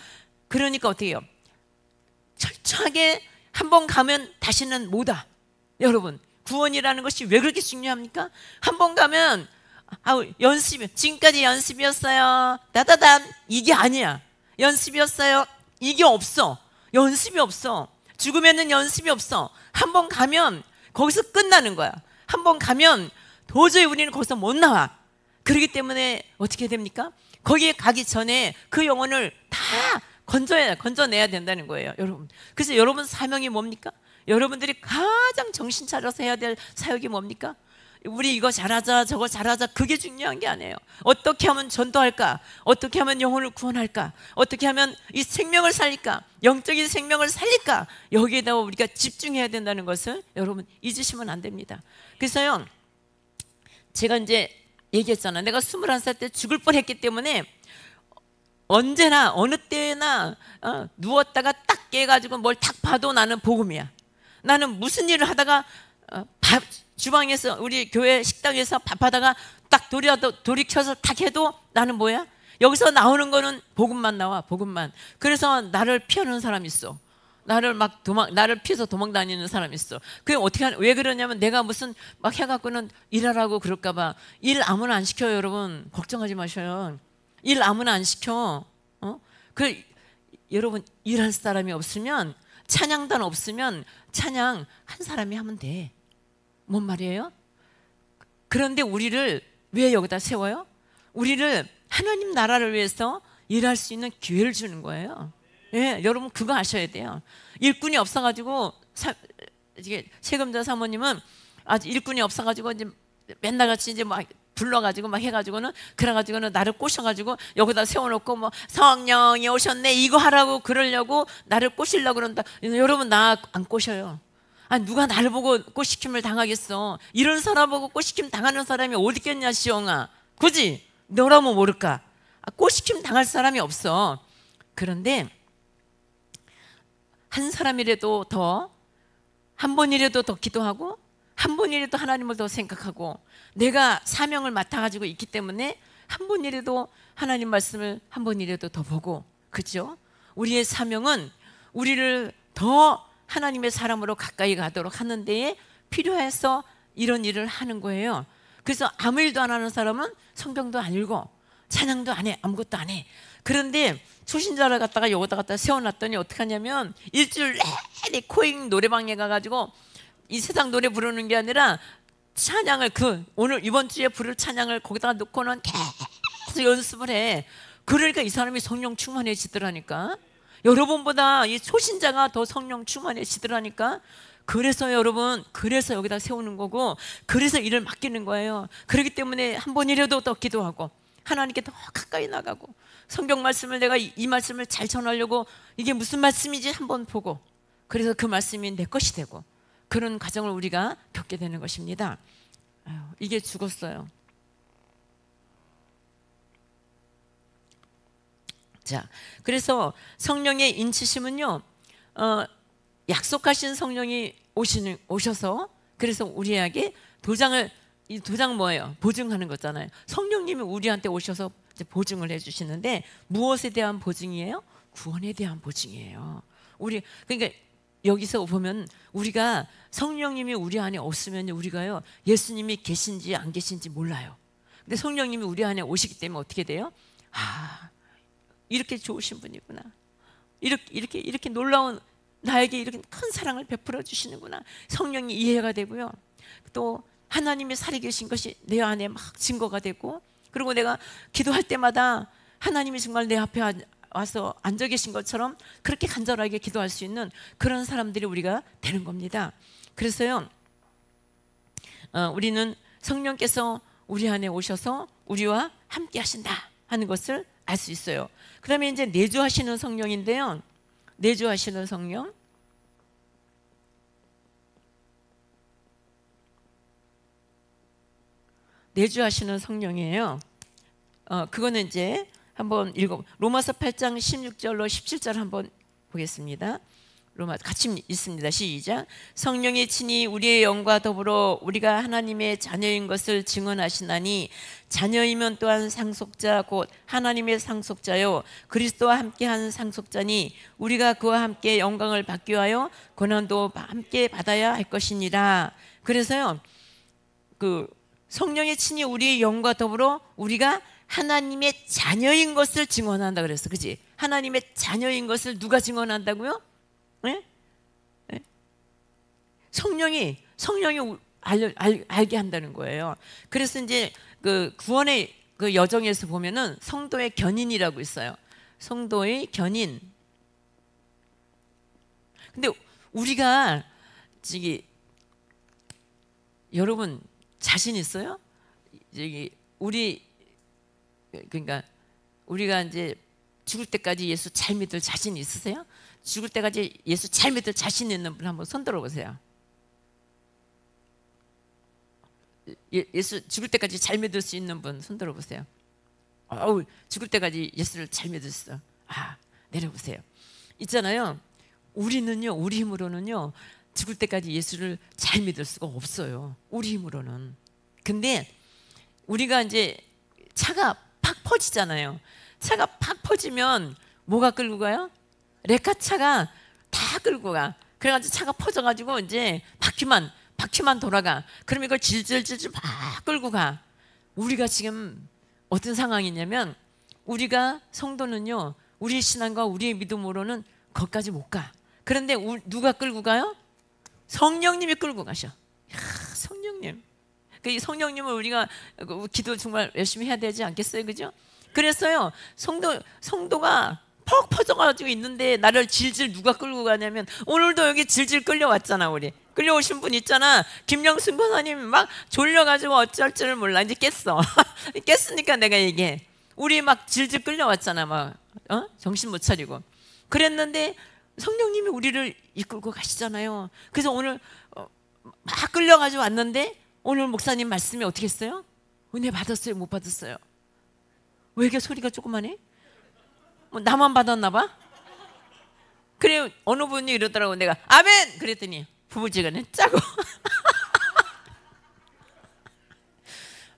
어떻게 해요? 철저하게 한번 가면 다시는 못 와. 여러분 구원이라는 것이 왜 그렇게 중요합니까? 한번 가면 지금까지 연습이었어요. 따다단 이게 아니야. 연습이었어요. 이게 없어. 연습이 없어. 죽으면은 연습이 없어. 한번 가면 거기서 끝나는 거야. 한번 가면 도저히 우리는 거기서 못 나와. 그렇기 때문에 어떻게 됩니까? 거기에 가기 전에 그 영혼을 다 건져내야 된다는 거예요, 여러분. 그래서 여러분 사명이 뭡니까? 여러분들이 가장 정신 차려서 해야 될 사역이 뭡니까? 우리 이거 잘하자 저거 잘하자 그게 중요한 게 아니에요. 어떻게 하면 전도할까? 어떻게 하면 영혼을 구원할까? 어떻게 하면 이 생명을 살릴까? 영적인 생명을 살릴까? 여기에다 우리가 집중해야 된다는 것을 여러분 잊으시면 안 됩니다. 그래서요 제가 이제 얘기했잖아. 내가 21살 때 죽을 뻔했기 때문에 언제나 어느 때나 누웠다가 딱 깨가지고 뭘 딱 봐도 나는 복음이야. 나는 무슨 일을 하다가 주방에서 우리 교회 식당에서 밥하다가 딱 돌이켜서 딱 해도 나는 뭐야? 여기서 나오는 거는 복음만 나와. 복음만. 그래서 나를 피하는 사람이 있어. 나를 피해서 도망 다니는 사람이 있어. 그게 왜 그러냐면 내가 무슨 막 해갖고는 일하라고 그럴까봐. 일 아무나 안 시켜요, 여러분. 걱정하지 마셔요. 일 아무나 안 시켜. 여러분 일할 사람이 없으면 찬양단 없으면 찬양 한 사람이 하면 돼. 뭔 말이에요? 그런데 우리를 왜 여기다 세워요? 우리를 하나님 나라를 위해서 일할 수 있는 기회를 주는 거예요. 예, 여러분 그거 아셔야 돼요. 일꾼이 없어가지고 세금자 사모님은 아직 일꾼이 없어가지고 이제 맨날 같이 이제 막 불러가지고 막 해가지고는 그래가지고는 나를 꼬셔가지고 여기다 세워놓고 뭐 성령이 오셨네 이거 하라고 그러려고 나를 꼬시려고 그런다. 여러분 나 안 꼬셔요. 누가 나를 보고 꼬시킴을 당하겠어. 이런 사람 보고 꼬시킴 당하는 사람이 어디 있겠냐 시영아. 그지? 너라면 모를까. 꼬시킴 당할 사람이 없어. 그런데 한 사람이라도 더, 한 번이라도 더 기도하고 한 번이라도 하나님을 더 생각하고 내가 사명을 맡아가지고 있기 때문에 한 번이라도 하나님 말씀을 한 번이라도 더 보고, 그죠? 우리의 사명은 우리를 더 하나님의 사람으로 가까이 가도록 하는 데에 필요해서 이런 일을 하는 거예요. 그래서 아무 일도 안 하는 사람은 성경도 안 읽어, 찬양도 안 해, 아무것도 안 해. 그런데 초신자를 갖다가 여기다 갖다 세워놨더니 어떻게 하냐면 일주일 내내 코잉 노래방에 가가지고 이 세상 노래 부르는 게 아니라 찬양을 오늘 이번 주에 부를 찬양을 거기다가 놓고는 계속 연습을 해. 그러니까 이 사람이 성령 충만해지더라니까. 여러분보다 이 초신자가 더 성령 충만해지더라니까. 그래서 여러분, 그래서 여기다 세우는 거고, 그래서 일을 맡기는 거예요. 그렇기 때문에 한 번이라도 더 기도하고 하나님께 더 가까이 나가고 성경 말씀을 내가 이 말씀을 잘 전하려고 이게 무슨 말씀인지 한번 보고, 그래서 그 말씀이 내 것이 되고 그런 과정을 우리가 겪게 되는 것입니다. 이게 죽었어요. 자, 그래서 성령의 인치심은요, 약속하신 성령이 오셔서 그래서 우리에게 이 도장 뭐예요? 보증하는 거잖아요. 성령님이 우리한테 오셔서 이제 보증을 해주시는데 무엇에 대한 보증이에요? 구원에 대한 보증이에요. 그러니까 여기서 보면 우리가 성령님이 우리 안에 없으면 우리가요 예수님이 계신지 안 계신지 몰라요. 근데 성령님이 우리 안에 오시기 때문에 어떻게 돼요? 이렇게 좋으신 분이구나. 이렇게 놀라운, 나에게 이렇게 큰 사랑을 베풀어 주시는구나. 성령이 이해가 되고요. 또 하나님이 살아계신 것이 내 안에 막 증거가 되고, 그리고 내가 기도할 때마다 하나님이 정말 내 앞에 와서 앉아 계신 것처럼 그렇게 간절하게 기도할 수 있는 그런 사람들이 우리가 되는 겁니다. 그래서요, 우리는 성령께서 우리 안에 오셔서 우리와 함께 하신다 하는 것을 알 수 있어요. 그러면 이제 내주하시는 성령인데요, 내주하시는 성령, 내주하시는 성령이에요. 그거는 이제 한번 로마서 8장 16절로 17절 한번 보겠습니다. 같이 읽습니다. 시작. 성령이 친히 우리의 영과 더불어 우리가 하나님의 자녀인 것을 증언하시나니, 자녀이면 또한 상속자 곧 하나님의 상속자요 그리스도와 함께한 상속자니, 우리가 그와 함께 영광을 받기 위하여 고난도 함께 받아야 할 것이니라. 그래서요, 그 성령이 친히 우리의 영과 더불어 우리가 하나님의 자녀인 것을 증언한다 그랬어. 그치? 하나님의 자녀인 것을 누가 증언한다고요? 네? 네? 성령이 알게 한다는 거예요. 그래서 이제 그 구원의 그 여정에서 보면은 성도의 견인이라고 있어요. 성도의 견인. 근데 우리가 여러분 자신 있어요? 그러니까 우리가 이제 죽을 때까지 예수 잘 믿을 자신 있으세요? 죽을 때까지 예수 잘 믿을 자신 있는 분 한번 손 들어보세요. 예수 죽을 때까지 잘 믿을 수 있는 분 손 들어보세요. 죽을 때까지 예수를 잘 믿을 수 있어. 내려보세요. 있잖아요, 우리는요, 우리 힘으로는요 죽을 때까지 예수를 잘 믿을 수가 없어요. 우리 힘으로는. 근데 우리가 이제 차가 팍 퍼지잖아요. 차가 팍 퍼지면 뭐가 끌고 가요? 레카차가 다 끌고 가. 그래가지고 차가 퍼져가지고 이제 바퀴만 돌아가. 그럼 이걸 질질질질 막 끌고 가. 우리가 지금 어떤 상황이냐면, 우리가 성도는요, 우리 신앙과 우리의 믿음으로는 거기까지 못 가. 그런데 누가 끌고 가요? 성령님이 끌고 가셔. 성령님. 그 성령님을 우리가 기도 정말 열심히 해야 되지 않겠어요? 그죠? 그래서요, 성도가 퍽 퍼져가지고 있는데 나를 질질 누가 끌고 가냐면, 오늘도 여기 질질 끌려왔잖아. 우리 끌려오신 분 있잖아. 김영순 권사님 막 졸려가지고 어쩔 줄 몰라. 이제 깼어. 깼으니까 내가 얘기해. 우리 막 질질 끌려왔잖아. 막 정신 못 차리고 그랬는데 성령님이 우리를 이끌고 가시잖아요. 그래서 오늘 막 끌려가지고 왔는데, 오늘 목사님 말씀이 어떻게 했어요? 은혜 받았어요? 못 받았어요? 왜 이렇게 소리가 조그만해? 나만 받았나 봐? 그래, 어느 분이 이러더라고. 내가 아멘! 그랬더니 부부지간에 짜고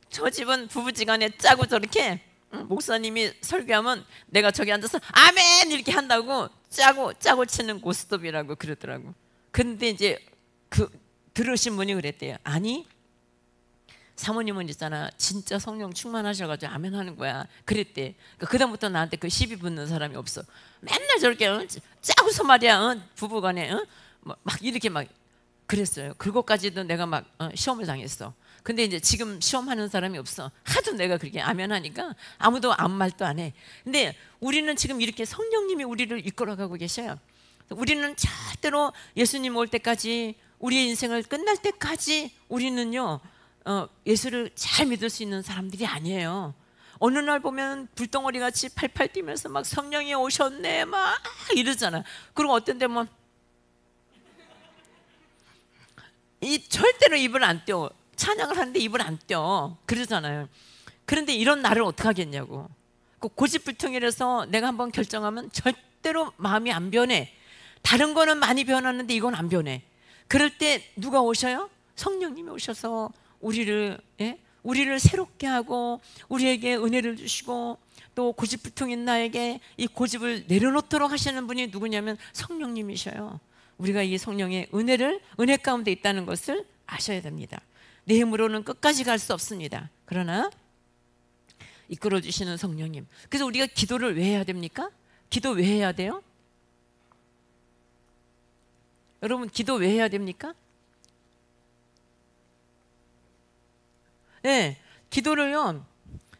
저 집은 부부지간에 짜고, 저렇게 목사님이 설교하면 내가 저기 앉아서 아멘! 이렇게 한다고 짜고 치는 고스톱이라고 그러더라고. 근데 이제 들으신 분이 그랬대요. 아니, 사모님은 있잖아, 진짜 성령 충만하셔가지고 아멘 하는 거야. 그랬대. 그다음부터 나한테 그 시비 붙는 사람이 없어. 맨날 저렇게 짜고서 말이야, 부부간에 막 이렇게 막 그랬어요. 그것까지도 내가 막 시험을 당했어. 근데 이제 지금 시험하는 사람이 없어. 하도 내가 그렇게 아멘 하니까 아무도 아무 말도 안 해. 근데 우리는 지금 이렇게 성령님이 우리를 이끌어가고 계셔요. 우리는 절대로 예수님 올 때까지, 우리의 인생을 끝날 때까지 우리는요 예수를 잘 믿을 수 있는 사람들이 아니에요. 어느 날 보면 불덩어리 같이 팔팔 뛰면서 막 성령이 오셨네 막 이러잖아. 그리고 어떤 데면 절대로 입을 안 떼어. 찬양을 하는데 입을 안 떼어. 그러잖아요. 그런데 이런 나를 어떻게 하겠냐고. 고집불통이라서 내가 한번 결정하면 절대로 마음이 안 변해. 다른 거는 많이 변하는데 이건 안 변해. 그럴 때 누가 오셔요? 성령님이 오셔서 우리를 새롭게 하고 우리에게 은혜를 주시고, 또 고집불통인 나에게 이 고집을 내려놓도록 하시는 분이 누구냐면 성령님이셔요. 우리가 이 성령의 은혜 가운데 있다는 것을 아셔야 됩니다. 내 힘으로는 끝까지 갈 수 없습니다. 그러나 이끌어 주시는 성령님. 그래서 우리가 기도를 왜 해야 됩니까? 기도 왜 해야 돼요? 여러분, 기도 왜 해야 됩니까? 네, 기도를요,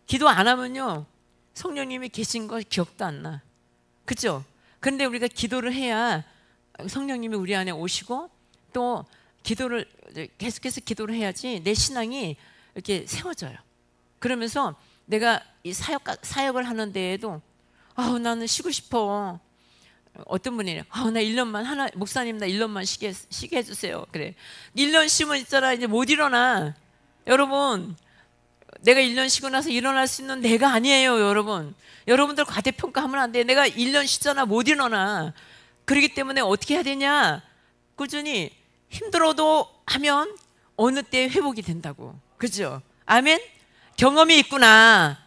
기도 안 하면요 성령님이 계신 거 기억도 안 나. 그죠? 그런데 우리가 기도를 해야 성령님이 우리 안에 오시고, 또 기도를 계속해서 기도를 해야지 내 신앙이 이렇게 세워져요. 그러면서 내가 이 사역을 하는 데에도 나는 쉬고 싶어. 어떤 분이 나 1년만 목사님 나 1년만 쉬게 해주세요. 그래. 1년 쉬면 있잖아 이제 못 일어나. 여러분, 내가 1년 쉬고 나서 일어날 수 있는 내가 아니에요. 여러분들 과대평가하면 안 돼. 내가 1년 쉬잖아 못 일어나. 그렇기 때문에 어떻게 해야 되냐, 꾸준히 힘들어도 하면 어느 때 회복이 된다고. 그죠? 아멘? 경험이 있구나.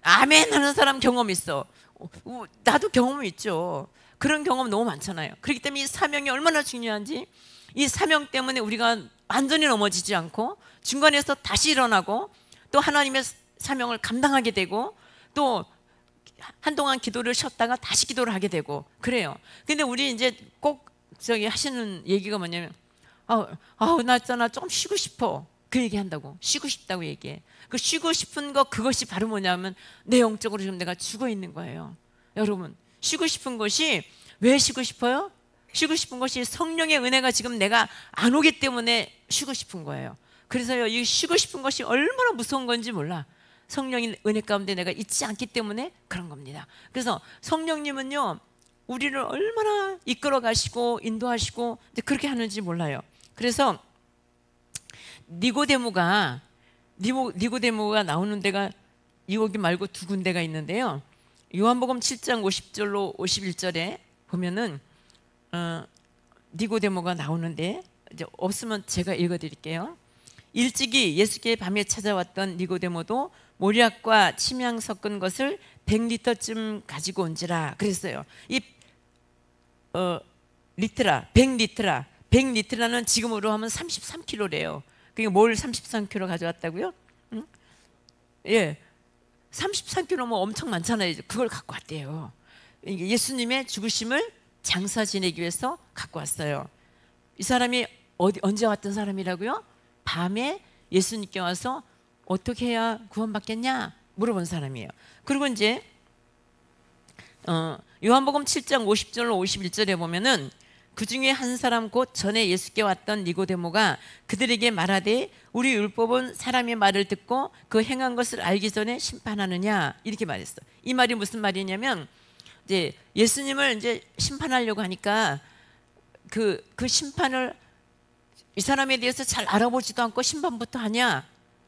아멘 하는 사람 경험 있어. 나도 경험이 있죠. 그런 경험 너무 많잖아요. 그렇기 때문에 이 사명이 얼마나 중요한지, 이 사명 때문에 우리가 완전히 넘어지지 않고 중간에서 다시 일어나고, 또 하나님의 사명을 감당하게 되고, 또 한동안 기도를 쉬었다가 다시 기도를 하게 되고 그래요. 근데 우리 이제 꼭 하시는 얘기가 뭐냐면 나 있잖아 좀 쉬고 싶어. 그 얘기한다고. 쉬고 싶다고 얘기해. 그 쉬고 싶은 거, 그것이 바로 뭐냐면 내 영적으로 지금 내가 죽어 있는 거예요. 여러분, 쉬고 싶은 것이 왜 쉬고 싶어요? 쉬고 싶은 것이 성령의 은혜가 지금 내가 안 오기 때문에 쉬고 싶은 거예요. 그래서요, 이 쉬고 싶은 것이 얼마나 무서운 건지 몰라. 성령의 은혜 가운데 내가 있지 않기 때문에 그런 겁니다. 그래서 성령님은요 우리를 얼마나 이끌어 가시고 인도하시고 그렇게 하는지 몰라요. 그래서 니고데모가 나오는 데가 여기 말고 두 군데가 있는데요. 요한복음 7장 50절로 51절에 보면은 니고데모가 나오는데, 이제 없으면 제가 읽어드릴게요. 일찍이 예수께 밤에 찾아왔던 니고데모도 모략과 침향 섞은 것을 100리터쯤 가지고 온지라 그랬어요. 이 리트라, 100리트라는 지금으로 하면 33kg래요. 그게 뭘 33kg 가져왔다고요? 응? 예, 33kg면 엄청 많잖아요. 그걸 갖고 왔대요. 예수님의 죽으심을 장사 지내기 위해서 갖고 왔어요. 이 사람이 언제 왔던 사람이라고요? 밤에 예수님께 와서 어떻게 해야 구원받겠냐 물어본 사람이에요. 그리고 이제 요한복음 7장 50절로 51절에 보면은 그 중에 한 사람 곧 전에 예수께 왔던 니고데모가 그들에게 말하되 우리 율법은 사람의 말을 듣고 그 행한 것을 알기 전에 심판하느냐 이렇게 말했어. 이 말이 무슨 말이냐면, 이제 예수님을 이제 심판하려고 하니까 그 심판을 이 사람에 대해서 잘 알아보지도 않고 심판부터 하냐,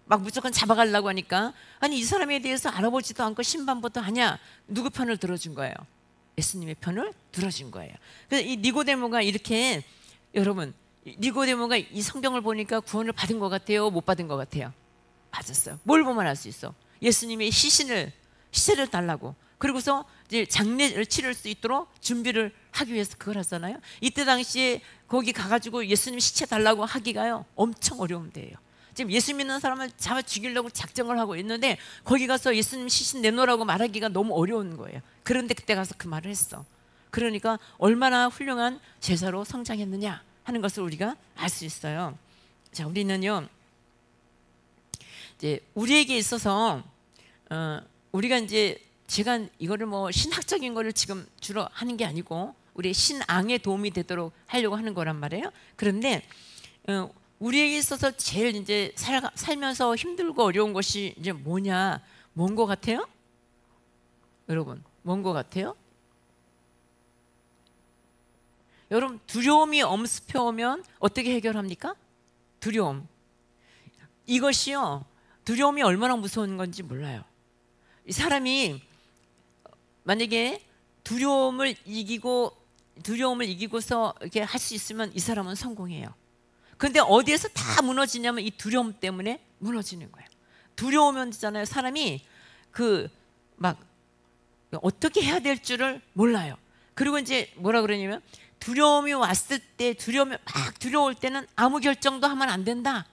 막 무조건 잡아가려고 하니까, 아니 이 사람에 대해서 알아보지도 않고 심판부터 하냐, 누구 편을 들어준 거예요? 예수님의 편을 들어준 거예요. 그래서 이 니고데모가 이렇게, 여러분, 니고데모가 이 성경을 보니까 구원을 받은 것 같아요, 못 받은 것 같아요? 받았어요. 뭘 보면 알 수 있어? 예수님의 시체를 달라고. 그리고서 이제 장례를 치를 수 있도록 준비를 하기 위해서 그걸 하잖아요. 이때 당시에 거기 가가지고 예수님 시체 달라고 하기가요 엄청 어려운 데예요. 지금 예수 믿는 사람을 잡아 죽이려고 작정을 하고 있는데 거기 가서 예수님 시신 내놓으라고 말하기가 너무 어려운 거예요. 그런데 그때 가서 그 말을 했어. 그러니까 얼마나 훌륭한 제사로 성장했느냐 하는 것을 우리가 알 수 있어요. 자, 우리는요 이제 우리에게 있어서 우리가 이제 제가 이거를 뭐 신학적인 거를 지금 주로 하는 게 아니고 우리 신앙에 도움이 되도록 하려고 하는 거란 말이에요. 그런데 우리에게 있어서 제일 이제 살면서 힘들고 어려운 것이 이제 뭐냐, 뭔 거 같아요? 여러분, 뭔 거 같아요? 여러분, 두려움이 엄습해 오면 어떻게 해결합니까? 두려움. 이것이요, 두려움이 얼마나 무서운 건지 몰라요. 이 사람이 만약에 두려움을 이기고서 이렇게 할 수 있으면 이 사람은 성공해요. 그런데 어디에서 다 무너지냐면 이 두려움 때문에 무너지는 거예요. 두려우면 있잖아요, 사람이 막 어떻게 해야 될 줄을 몰라요. 그리고 이제 뭐라 그러냐면, 두려움이 왔을 때, 막 두려울 때는 아무 결정도 하면 안 된다.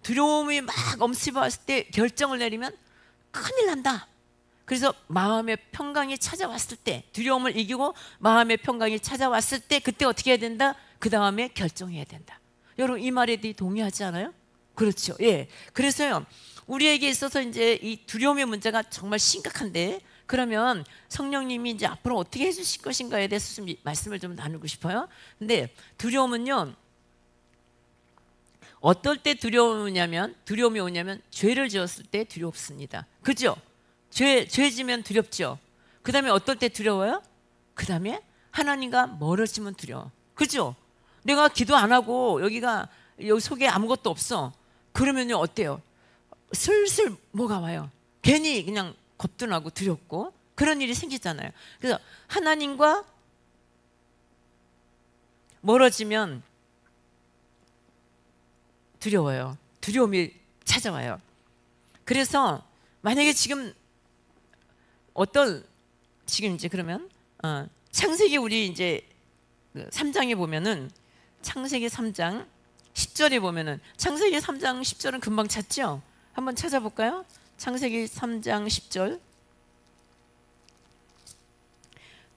두려움이 막 엄습해 왔을 때 결정을 내리면 큰일 난다. 그래서 마음의 평강이 찾아왔을 때, 두려움을 이기고 마음의 평강이 찾아왔을 때 그때 어떻게 해야 된다? 그 다음에 결정해야 된다. 여러분 이 말에 대해 동의하지 않아요? 그렇죠. 예. 그래서요 우리에게 있어서 이제 이 두려움의 문제가 정말 심각한데, 그러면 성령님이 이제 앞으로 어떻게 해주실 것인가에 대해서 좀 말씀을 좀 나누고 싶어요. 근데 두려움은요, 어떨 때 두려움이 오냐면 죄를 지었을 때 두렵습니다. 그죠? 죄 지면 두렵죠. 그 다음에 어떨 때 두려워요? 그 다음에 하나님과 멀어지면 두려워. 그죠? 내가 기도 안 하고 여기 속에 아무것도 없어. 그러면요 어때요? 슬슬 뭐가 와요? 괜히 그냥 겁도 나고 두렵고 그런 일이 생기잖아요. 그래서 하나님과 멀어지면 두려워요. 두려움이 찾아와요. 그래서 만약에 지금 이제 그러면 창세기 우리 이제 3장에 보면은, 창세기 3장 10절에 보면은, 창세기 3장 10절은 금방 찾죠? 한번 찾아볼까요? 창세기 3장 10절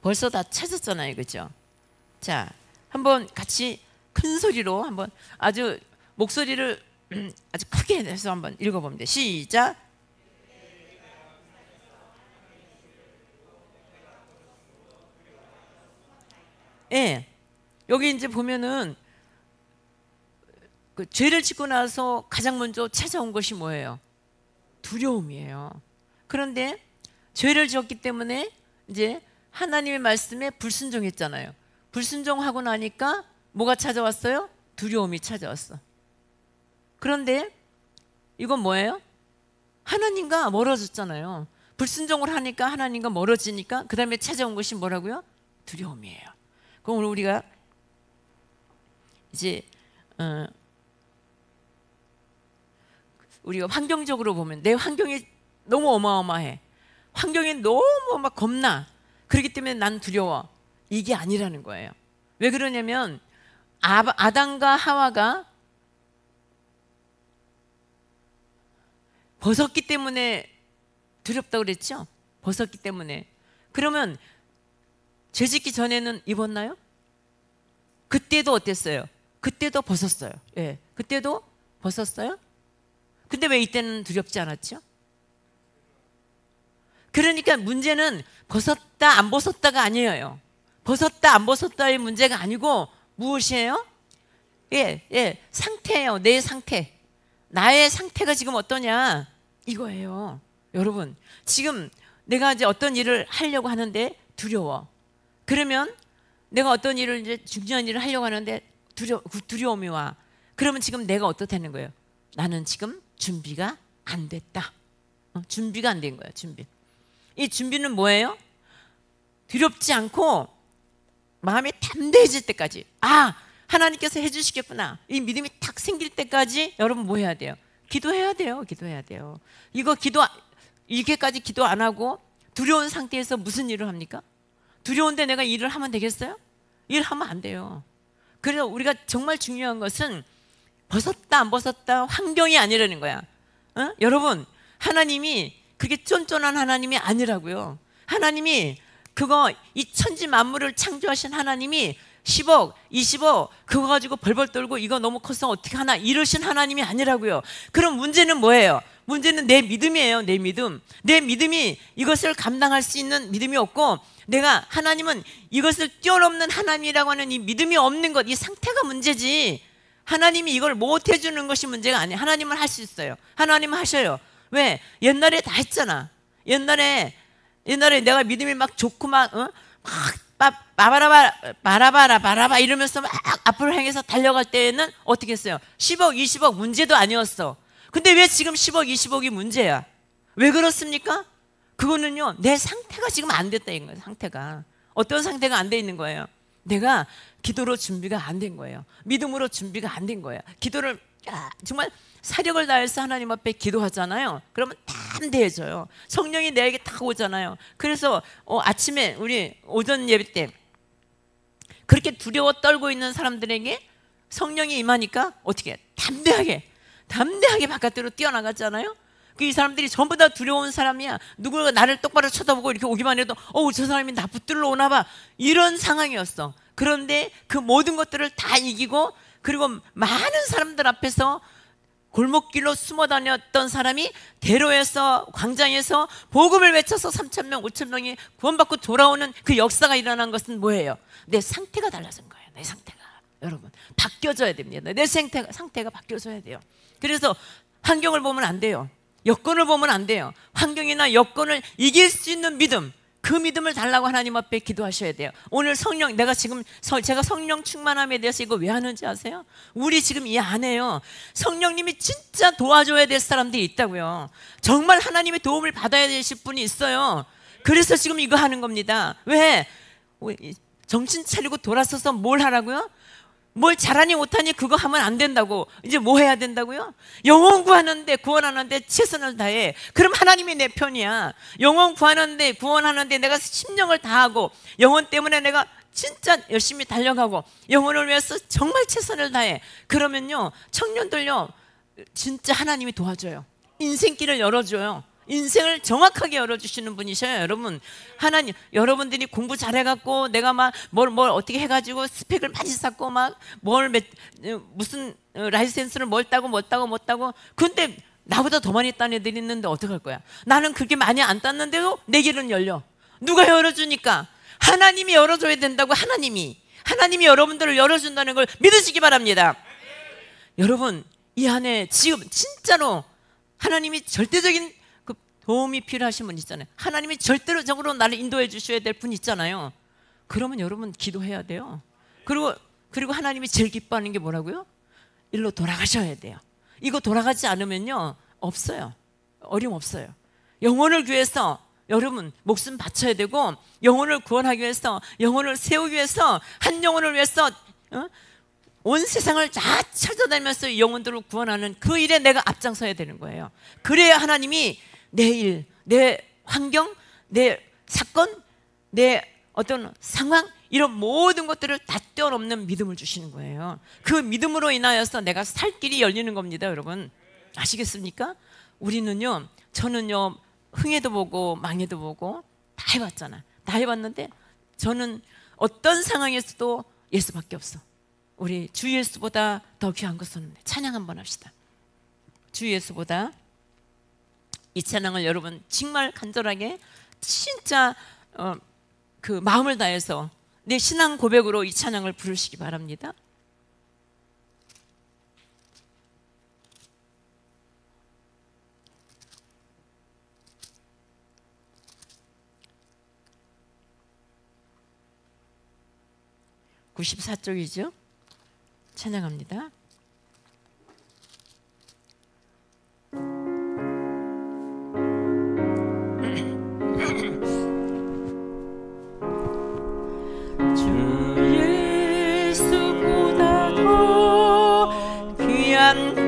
벌써 다 찾았잖아요, 그죠? 자, 한번 같이 큰 소리로 한번 아주 목소리를 아주 크게 해서 한번 읽어봅니다. 시작. 예, 여기 이제 보면은 그 죄를 짓고 나서 가장 먼저 찾아온 것이 뭐예요? 두려움이에요. 그런데 죄를 지었기 때문에 이제 하나님의 말씀에 불순종했잖아요. 불순종하고 나니까 뭐가 찾아왔어요? 두려움이 찾아왔어. 그런데 이건 뭐예요? 하나님과 멀어졌잖아요. 불순종을 하니까 하나님과 멀어지니까 그 다음에 찾아온 것이 뭐라고요? 두려움이에요. 그럼 우리가 이제 우리가 환경적으로 보면 내 환경이 너무 어마어마해. 환경이 너무 막 겁나. 그렇기 때문에 난 두려워. 이게 아니라는 거예요. 왜 그러냐면 아담과 하와가 벗었기 때문에 두렵다고 그랬죠? 벗었기 때문에. 그러면 죄 짓기 전에는 입었나요? 그때도 어땠어요? 그때도 벗었어요. 예, 그때도 벗었어요? 근데 왜 이때는 두렵지 않았죠? 그러니까 문제는 벗었다 안 벗었다가 아니에요. 벗었다 안 벗었다의 문제가 아니고 무엇이에요? 예, 상태예요. 내 상태. 나의 상태가 지금 어떠냐 이거예요. 여러분 지금 내가 이제 어떤 일을 하려고 하는데 두려워. 그러면 내가 어떤 일을 이제 중요한 일을 하려고 하는데 두려움이 와. 그러면 지금 내가 어떻다는 거예요? 나는 지금 준비가 안 됐다. 준비가 안 된 거야. 준비. 이 준비는 뭐예요? 두렵지 않고 마음이 담대해질 때까지, 하나님께서 해주시겠구나, 이 믿음이 탁 생길 때까지 여러분 뭐 해야 돼요? 기도해야 돼요. 기도해야 돼요. 이게까지 기도 안 하고 두려운 상태에서 무슨 일을 합니까? 두려운데 내가 일을 하면 되겠어요? 일하면 안 돼요. 그래서 우리가 정말 중요한 것은 벗었다 안 벗었다 환경이 아니라는 거야. 여러분 하나님이 그게 쫀쫀한 하나님이 아니라고요. 하나님이 이 천지 만물을 창조하신 하나님이 10억, 20억 그거 가지고 벌벌 떨고 이거 너무 커서 어떻게 하나 이러신 하나님이 아니라고요. 그럼 문제는 뭐예요? 문제는 내 믿음이에요. 내 믿음. 내 믿음이 이것을 감당할 수 있는 믿음이 없고, 하나님은 이것을 뛰어넘는 하나님이라고 하는 이 믿음이 없는 것, 이 상태가 문제지, 하나님이 이걸 못 해주는 것이 문제가 아니에요. 하나님은 할 수 있어요. 하나님은 하셔요. 왜? 옛날에 다 했잖아. 옛날에 내가 믿음이 막 좋고 막 바라바 이러면서 막 앞으로 향해서 달려갈 때에는 어떻게 했어요? 10억, 20억 문제도 아니었어. 근데 왜 지금 10억, 20억이 문제야? 왜 그렇습니까? 그거는요, 내 상태가 지금 안 됐다는 거예요. 상태가. 어떤 상태가 안 돼 있는 거예요? 내가 기도로 준비가 안 된 거예요. 믿음으로 준비가 안 된 거예요. 기도를 정말 사력을 다해서 하나님 앞에 기도하잖아요. 그러면 담대해져요. 성령이 내게 딱 오잖아요. 그래서 아침에 우리 오전 예배 때 그렇게 두려워 떨고 있는 사람들에게 성령이 임하니까 어떻게 담대하게 바깥으로 뛰어나갔잖아요. 이 사람들이 전부 다 두려운 사람이야. 누구가 나를 똑바로 쳐다보고 이렇게 오기만 해도 저 사람이 나 붙들러 오나 봐, 이런 상황이었어. 그런데 그 모든 것들을 다 이기고, 그리고 많은 사람들 앞에서 골목길로 숨어 다녔던 사람이 대로에서, 광장에서 복음을 외쳐서 3,000명 5,000명이 구원받고 돌아오는 그 역사가 일어난 것은 뭐예요? 내 상태가 달라진 거예요. 내 상태가, 여러분, 바뀌어져야 됩니다. 내 상태가 바뀌어져야 돼요. 그래서 환경을 보면 안 돼요. 여건을 보면 안 돼요. 환경이나 여건을 이길 수 있는 믿음, 그 믿음을 달라고 하나님 앞에 기도하셔야 돼요. 오늘 성령, 제가 성령 충만함에 대해서 이거 왜 하는지 아세요? 우리 지금 이 안에요, 성령님이 진짜 도와줘야 될 사람들이 있다고요. 정말 하나님의 도움을 받아야 되실 분이 있어요. 그래서 지금 이거 하는 겁니다. 왜 정신 차리고 돌아서서 뭘 하라고요? 뭘 잘하니 못하니 그거 하면 안 된다고. 이제 뭐 해야 된다고요? 영혼 구하는데, 구원하는데 최선을 다해. 그럼 하나님이 내 편이야. 영혼 구하는데, 구원하는데 내가 심령을 다하고, 영혼 때문에 내가 진짜 열심히 달려가고, 영혼을 위해서 정말 최선을 다해. 그러면요, 청년들요, 진짜 하나님이 도와줘요. 인생길을 열어줘요. 인생을 정확하게 열어주시는 분이셔요. 여러분, 하나님, 여러분들이 공부 잘해갖고 내가 막 뭘 어떻게 해가지고 스펙을 많이 쌓고 막 무슨 라이센스를 뭘 따고 근데 나보다 더 많이 딴 애들이 있는데 어떡할 거야? 나는 그렇게 많이 안 땄는데도 내 길은 열려. 누가 열어주니까? 하나님이 열어줘야 된다고. 하나님이 여러분들을 열어준다는 걸 믿으시기 바랍니다. 여러분, 이 안에 지금 진짜로 하나님이 절대적인 도움이 필요하신 분 있잖아요. 하나님이 절대적으로 나를 인도해 주셔야 될 분 있잖아요. 그러면 여러분 기도해야 돼요. 그리고 하나님이 제일 기뻐하는 게 뭐라고요? 일로 돌아가셔야 돼요. 이거 돌아가지 않으면요, 없어요. 어림없어요. 영혼을 위해서 여러분 목숨 바쳐야 되고, 영혼을 구원하기 위해서, 영혼을 세우기 위해서, 한 영혼을 위해서 온 세상을 다 찾아다니면서 영혼들을 구원하는 그 일에 내가 앞장서야 되는 거예요. 그래야 하나님이 내 일, 내 환경, 내 사건, 내 어떤 상황, 이런 모든 것들을 다 뛰어넘는 믿음을 주시는 거예요. 그 믿음으로 인하여서 내가 살 길이 열리는 겁니다. 여러분, 아시겠습니까? 저는요 흥해도 보고 망해도 보고 다 해봤잖아. 다 해봤는데 저는 어떤 상황에서도 예수밖에 없어. 우리 주 예수보다 더 귀한 것은 없네. 찬양 한번 합시다. 주 예수보다. 이 찬양을 여러분 정말 간절하게 진짜 그 마음을 다해서 내 신앙 고백으로 이 찬양을 부르시기 바랍니다. (94쪽이죠) 찬양합니다.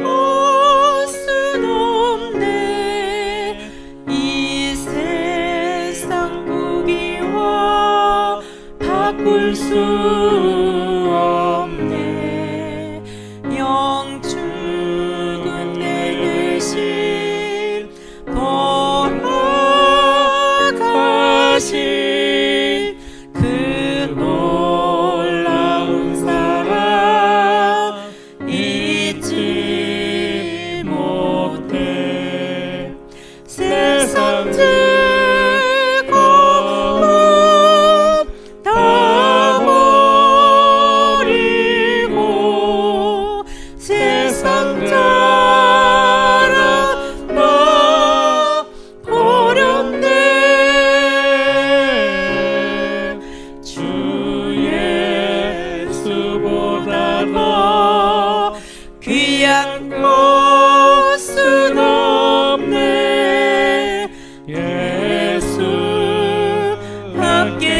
곳은 없네. 이 세상 부귀와 바꿀 수 없네. 영축은 내 대신 돌아가신 그 놀라운 사랑 잊지 못해. 세상 즐거움 다 버리고 세상 자랑 다 버렸네. 주 예수보다 더 귀한 것은 없네. 예수 밖에는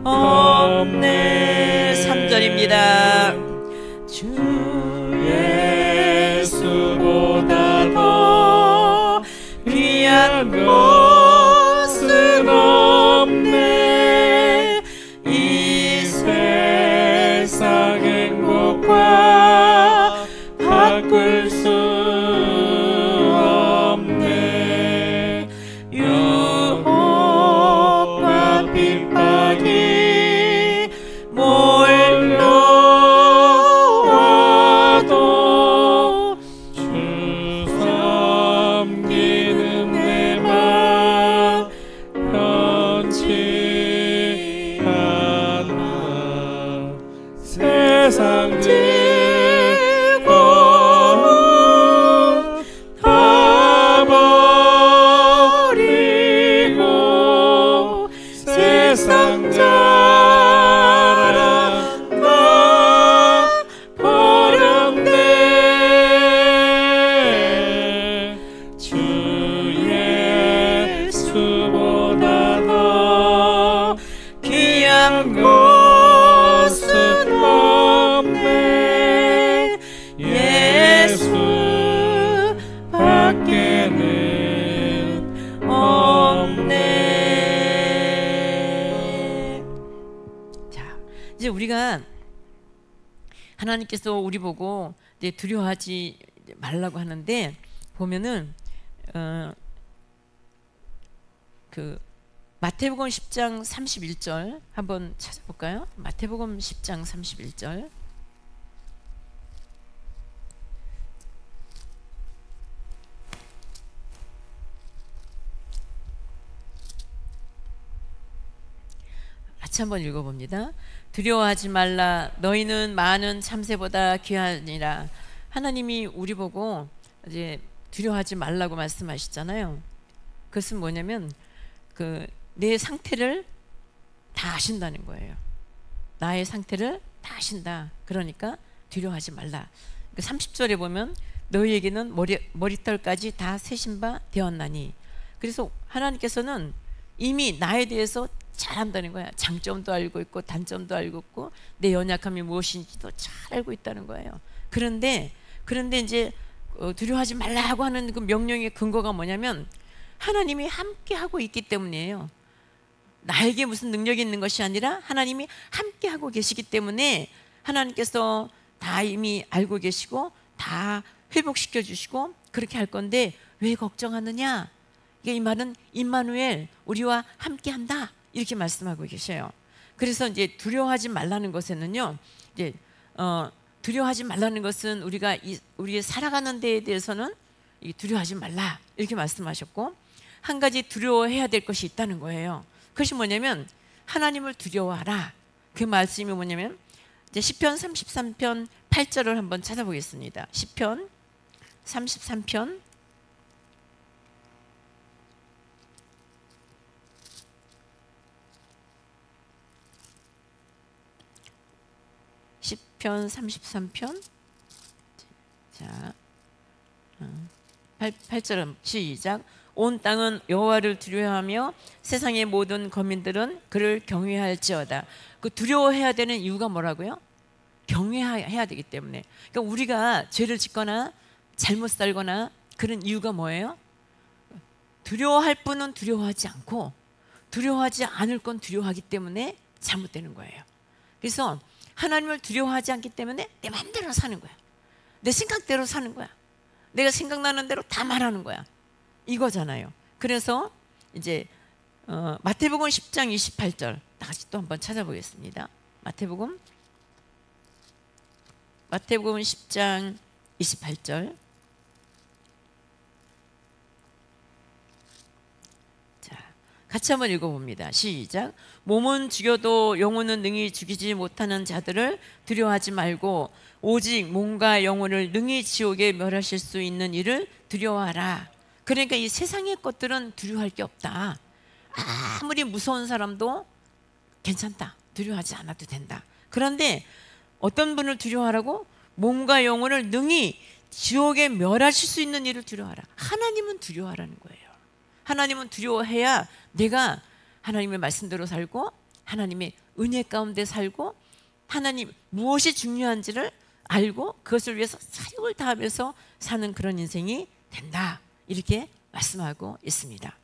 없네. 3절입니다. 주 예수보다 더 귀한 것은 없네. 이 세상 행복과 바꿀 수 세상자라 나 버렸네. 주 예수보다 더 귀한 것은 없네. 예수 밖에는 없네. 자, 이제 우리가 하나님께서 우리 보고 이제 두려워하지 말라고 하는데 보면은 그 마태복음 10장 31절 한번 찾아볼까요? 마태복음 10장 31절. 같이 한번 읽어봅니다. 두려워하지 말라. 너희는 많은 참새보다 귀하니라. 하나님이 우리 보고 이제 두려워하지 말라고 말씀하시잖아요. 그것은 뭐냐면 내 상태를 다 아신다는 거예요. 나의 상태를 다 아신다. 그러니까 두려워하지 말라. 30절에 보면 너희에게는 머리털까지 다 세신 바 되었나니. 그래서 하나님께서는 이미 나에 대해서 잘 안다는 거야. 장점도 알고 있고 단점도 알고 있고 내 연약함이 무엇인지도 잘 알고 있다는 거예요. 그런데 이제 두려워하지 말라고 하는 그 명령의 근거가 뭐냐면 하나님이 함께 하고 있기 때문이에요. 나에게 무슨 능력이 있는 것이 아니라 하나님이 함께 하고 계시기 때문에 하나님께서 다 이미 알고 계시고 다 회복시켜 주시고 그렇게 할 건데 왜 걱정하느냐? 이게 이 말은 임마누엘, 우리와 함께 한다. 이렇게 말씀하고 계셔요. 그래서 이제 두려워하지 말라는 것에는요, 이제 두려워하지 말라는 것은 우리의 살아가는 데에 대해서는 두려워하지 말라 이렇게 말씀하셨고, 한 가지 두려워해야 될 것이 있다는 거예요. 그것이 뭐냐면 하나님을 두려워하라. 그 말씀이 뭐냐면 이제 시편 33편 8절을 한번 찾아보겠습니다. 시편 33편 33편 자 8절은 시작. 온 땅은 여호와를 두려워하며 세상의 모든 거민들은 그를 경외할지어다. 그 두려워해야 되는 이유가 뭐라고요? 경외해야 되기 때문에. 그러니까 우리가 죄를 짓거나 잘못 살거나 그런 이유가 뭐예요? 두려워할 분은 두려워하지 않고 두려워하지 않을 건 두려워하기 때문에 잘못되는 거예요. 그래서 하나님을 두려워하지 않기 때문에 내 마음대로 사는 거야. 내 생각대로 사는 거야. 내가 생각나는 대로 다 말하는 거야. 이거잖아요. 그래서 이제 마태복음 10장 28절 다시 또 한번 찾아보겠습니다. 마태복음 10장 28절. 자, 같이 한번 읽어봅니다. 시작. 몸은 죽여도 영혼은 능히 죽이지 못하는 자들을 두려워하지 말고 오직 몸과 영혼을 능히 지옥에 멸하실 수 있는 이를 두려워하라. 그러니까 이 세상의 것들은 두려워할 게 없다. 아무리 무서운 사람도 괜찮다. 두려워하지 않아도 된다. 그런데 어떤 분을 두려워하라고? 몸과 영혼을 능히 지옥에 멸하실 수 있는 일을 두려워하라. 하나님은 두려워하라는 거예요. 하나님은 두려워해야 내가 하나님의 말씀대로 살고 하나님의 은혜 가운데 살고 하나님 무엇이 중요한지를 알고 그것을 위해서 사력을 다하면서 사는 그런 인생이 된다. 이렇게 말씀하고 있습니다.